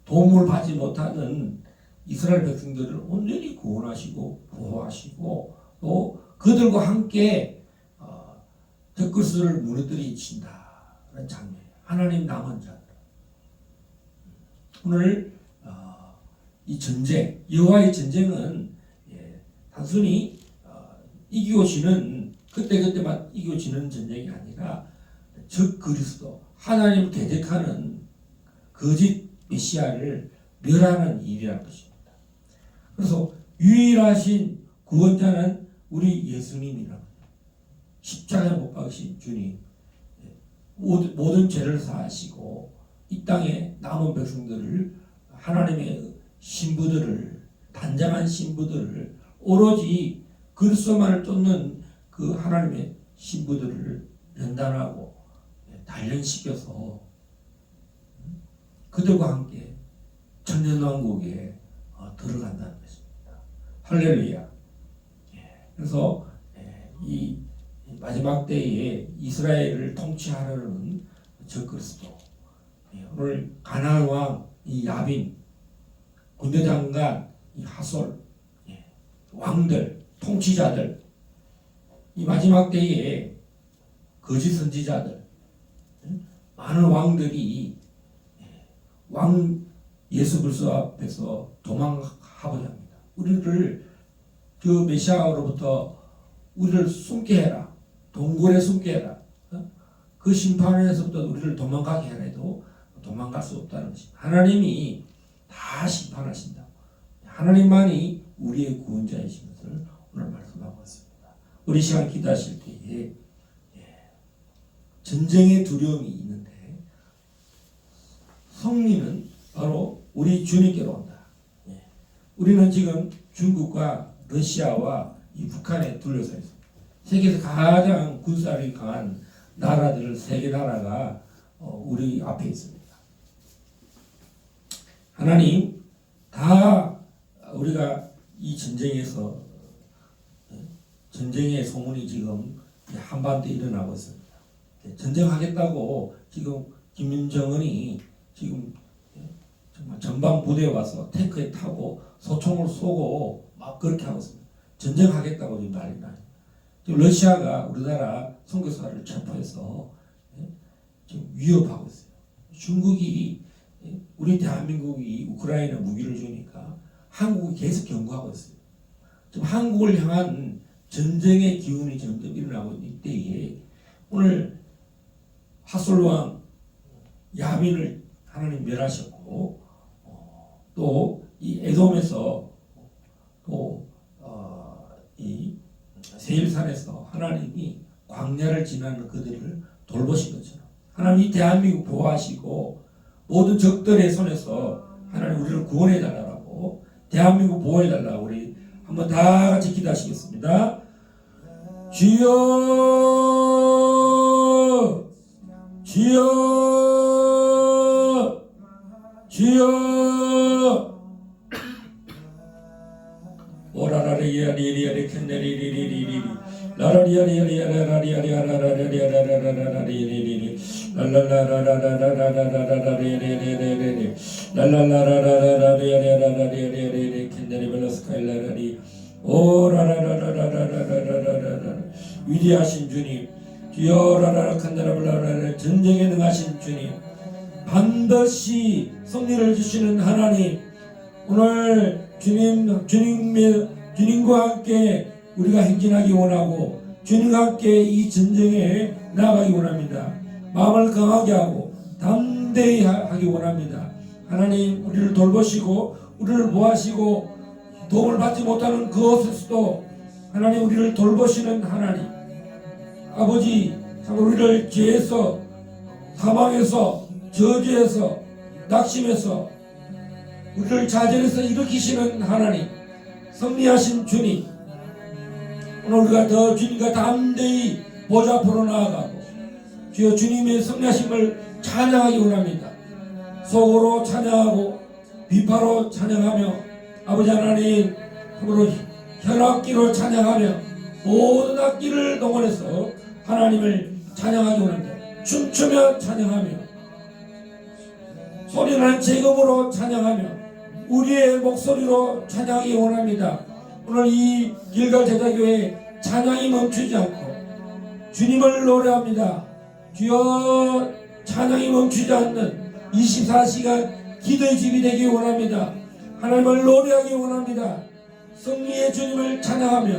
도움을 받지 못하는 이스라엘 백성들을 온전히 구원하시고 보호하시고 또 그들과 함께 젖글스를 무너뜨리신다는 장면이에요. 하나님 남은 자들. 오늘 이 전쟁, 여호와의 전쟁은 단순히 이기고 지는 그때만 이기고 지는 전쟁이 아니라 적 그리스도, 하나님을 대적하는 거짓 메시아를 멸하는 일이라는 것입니다. 그래서 유일하신 구원자는 우리 예수님이라는 거예요. 십자가에 못 박으신 주님, 모든 죄를 사하시고 이 땅에 남은 백성들을, 하나님의 신부들을, 단장한 신부들을, 오로지 그리스도만을 쫓는 그 하나님의 신부들을 연단하고 단련시켜서 그들과 함께 천년왕국에 들어간다는 것입니다. 할렐루야. 그래서 이 마지막 때에 이스라엘을 통치하려는 저 그리스도, 오늘 가나안 왕 이 야빈, 군대 장관 이 하솔, 왕들, 통치자들, 이 마지막 때에 거짓 선지자들, 많은 왕들이 왕 예수 그리스도 앞에서 도망하고자 합니다. 우리를 그 메시아로부터 우리를 숨게 해라. 동굴에 숨게 해라. 그 심판에서부터 우리를 도망가게 해라 해도 도망갈 수 없다는 것입니다. 하나님이 다 심판하신다. 하나님만이 우리의 구원자이신 것을 오늘 말씀하고 있습니다. 우리 시간 기도하실 때에 전쟁의 두려움이 있는데 승리는 바로 우리 주님께로 온다. 우리는 지금 중국과 러시아와 이 북한에 둘러서 있습니다. 세계에서 가장 군사력이 강한 나라들 세 개 나라가 우리 앞에 있습니다. 하나님 다 우리가 이 전쟁에서 전쟁의 소문이 지금 한반도에 일어나고 있습니다. 전쟁하겠다고 지금 김정은이 지금 정말 전방 부대에 와서 탱크에 타고 소총을 쏘고 막 그렇게 하고 있습니다. 전쟁하겠다고 지금 난리 나요. 지금 러시아가 우리나라 선교사를 체포해서 지금 위협하고 있어요. 중국이 우리 대한민국이 우크라이나 무기를 주니까 한국이 계속 경고하고 있어요. 지금 한국을 향한 전쟁의 기운이 점점 일어나고 있는 때에 오늘 하솔왕 야민을 하나님 멸하셨고 또 이 에돔에서 또 이 세일산에서 하나님이 광야를 지나는 그들을 돌보신 것처럼 하나님 이 대한민국 보호하시고 모든 적들의 손에서 하나님 우리를 구원해 달라고 대한민국 보호해 달라고 우리 한번 다 같이 기도하시겠습니다. 주여 주여 주여 오라라리야리리야리 캔네리리리리리 라라리야리야리야라리야리야라리야라리야라리야라리야리리 랄랄라라라라라라라라리야리야리야리야리 랄랄라라라라라리야리야라리야리야리 캔네리벨라스카일라라리 오라라라라라라라라라라 위대하신 주님 주여 라라라 칸다라블라라라 전쟁에 능하신 주님 반드시 승리를 주시는 하나님 오늘 주님과 함께 우리가 행진하기 원하고 주님과 함께 이 전쟁에 나아가기 원합니다. 마음을 강하게 하고 담대히 하기 원합니다. 하나님 우리를 돌보시고 우리를 보호하시고 도움을 받지 못하는 그곳에서도 하나님 우리를 돌보시는 하나님 아버지 참 우리를 죄에서 사망에서 저주에서 낙심에서 우리를 좌절해서 일으키시는 하나님 승리하신 주님 오늘 우리가 더 주님과 담대히 보좌 앞으로 나아가고 주여 주님의 승리하심을 찬양하기 원합니다. 속으로 찬양하고 비파로 찬양하며 아버지 하나님 참으로 현악기로 찬양하며 모든 악기를 동원해서 하나님을 찬양하기 원합니다. 춤추며 찬양하며 소리나는 재금으로 찬양하며 우리의 목소리로 찬양하기 원합니다. 오늘 이 길갈 제자교회 찬양이 멈추지 않고 주님을 노래합니다. 주여 찬양이 멈추지 않는 24시간 기도의 집이 되기 원합니다. 하나님을 노래하기 원합니다. 승리의 주님을 찬양하며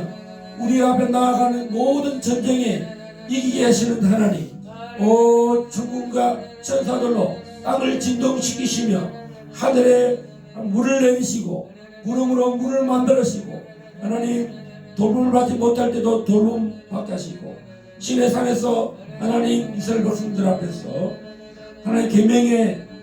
우리 앞에 나아가는 모든 전쟁에 이기게 하시는 하나님 오 천군과 천사들로 땅을 진동시키시며 하늘에 물을 내리시고 구름으로 물을 만들으시고 하나님 돌봄을 받지 못할 때도 돌봄 받게 하시고 신의 산에서 하나님 이스라엘 백성들 앞에서 하나님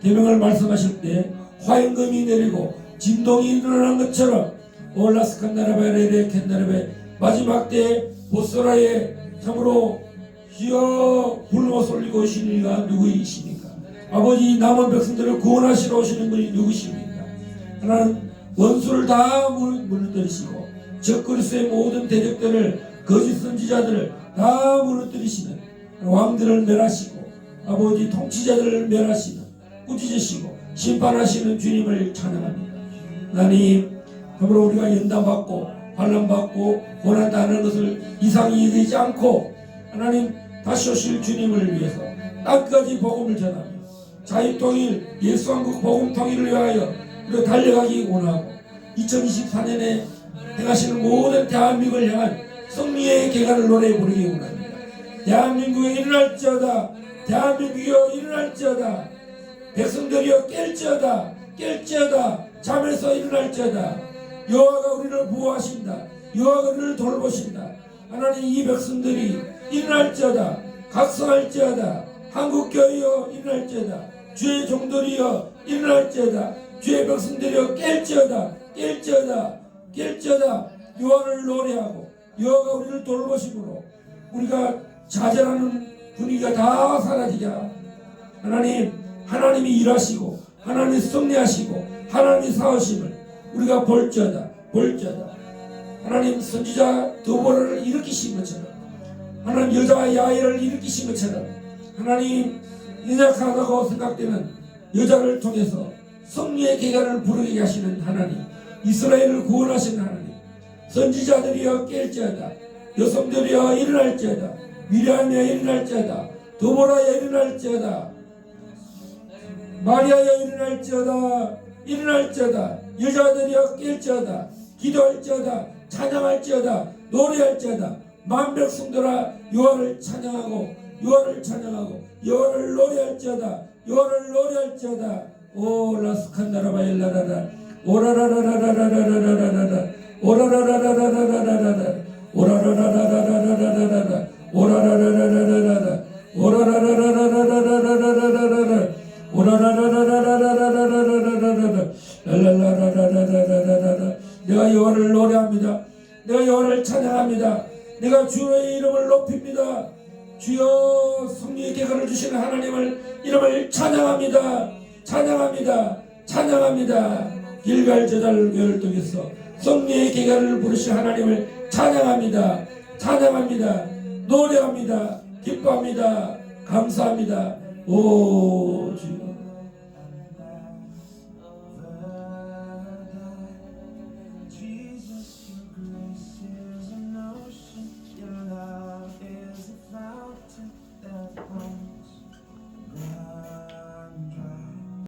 계명을 말씀하실 때 화염금이 내리고 진동이 일어나는 것처럼 올라스칸나라베레레 캔나라베 마지막 때 보스라에 참으로 주여 불러 쏠리고 오시는 이가 누구이십니까? 아버지 남은 백성들을 구원하시러 오시는 분이 누구십니까? 하나님 원수를 다 무너뜨리시고 적그리스의 모든 대적들을 거짓 선지자들을 다 무너뜨리시는 왕들을 멸하시고 아버지 통치자들을 멸하시는 꾸짖으시고 심판하시는 주님을 찬양합니다. 하나님 그러므로 우리가 연단받고 환난받고 고난당하는 것을 이상히 여기지 않고 하나님 다시 오실 주님을 위해서 땅까지 복음을 전하며 자유통일 예수왕국 복음통일을 위하여 우리가 달려가기 원하고 2024년에 행하시는 모든 대한민국을 향한 승리의 개가를 노래 부르기 원합니다. 대한민국에 일어날지어다. 대한민국이여 일어날지어다. 백성들이여 깰지어다. 잠에서 일어날지어다. 여호와가 우리를 보호하신다. 여호와가 우리를 돌보신다. 하나님, 이 백성들이 일어날지어다. 각성할지어다. 한국교회여 일어날지어다. 주의 종들이여 일어날지어다. 주의 백성들이여 깰지어다. 여호와를 노래하고 여호와가 우리를 돌보심으로 우리가 좌절하는 분위기가 다 사라지게 하나님이 일하시고 하나님이 승리하시고 하나님이 사오심을 우리가 볼지어다. 하나님, 선지자 드보라를 일으키신 것처럼, 하나님 여자 야엘을 일으키신 것처럼, 하나님 연약하다고 생각되는 여자를 통해서 승리의 계가를 부르게 하시는 하나님, 이스라엘을 구원하시는 하나님, 선지자들이여 깰지어다. 여성들이여 일어날지어다. 미리암이여 일어날지어다. 드보라여 일어날지어다. 마리아여 일어날지어다. 여자들이여 깰지어다. 기도할지어다. 찬양할지어다. 노래할지어다. 만백성들아 여호와를 찬양하고 여호와를 노래할지어다. 오 라스칸다라바일라라라 오라라라라라라라라라라 오라라라라라라라라라 오라라라라라라라라라 오라라라라라라라라 오라라라라라라라라라라라 오라라라라라라라라라라라 랄랄라라라라라라라라. 내가 여호와를 노래합니다. 내가 여호와를 찬양합니다. 내가 주의 이름을 높입니다. 주여, 승리의 계가를 주시는 하나님을 이름을 찬양합니다. 길갈 저달 교회를 통해서 승리의 계가를 부르신 하나님을 찬양합니다. 노래합니다. 기뻐합니다. 감사합니다. 오 주여.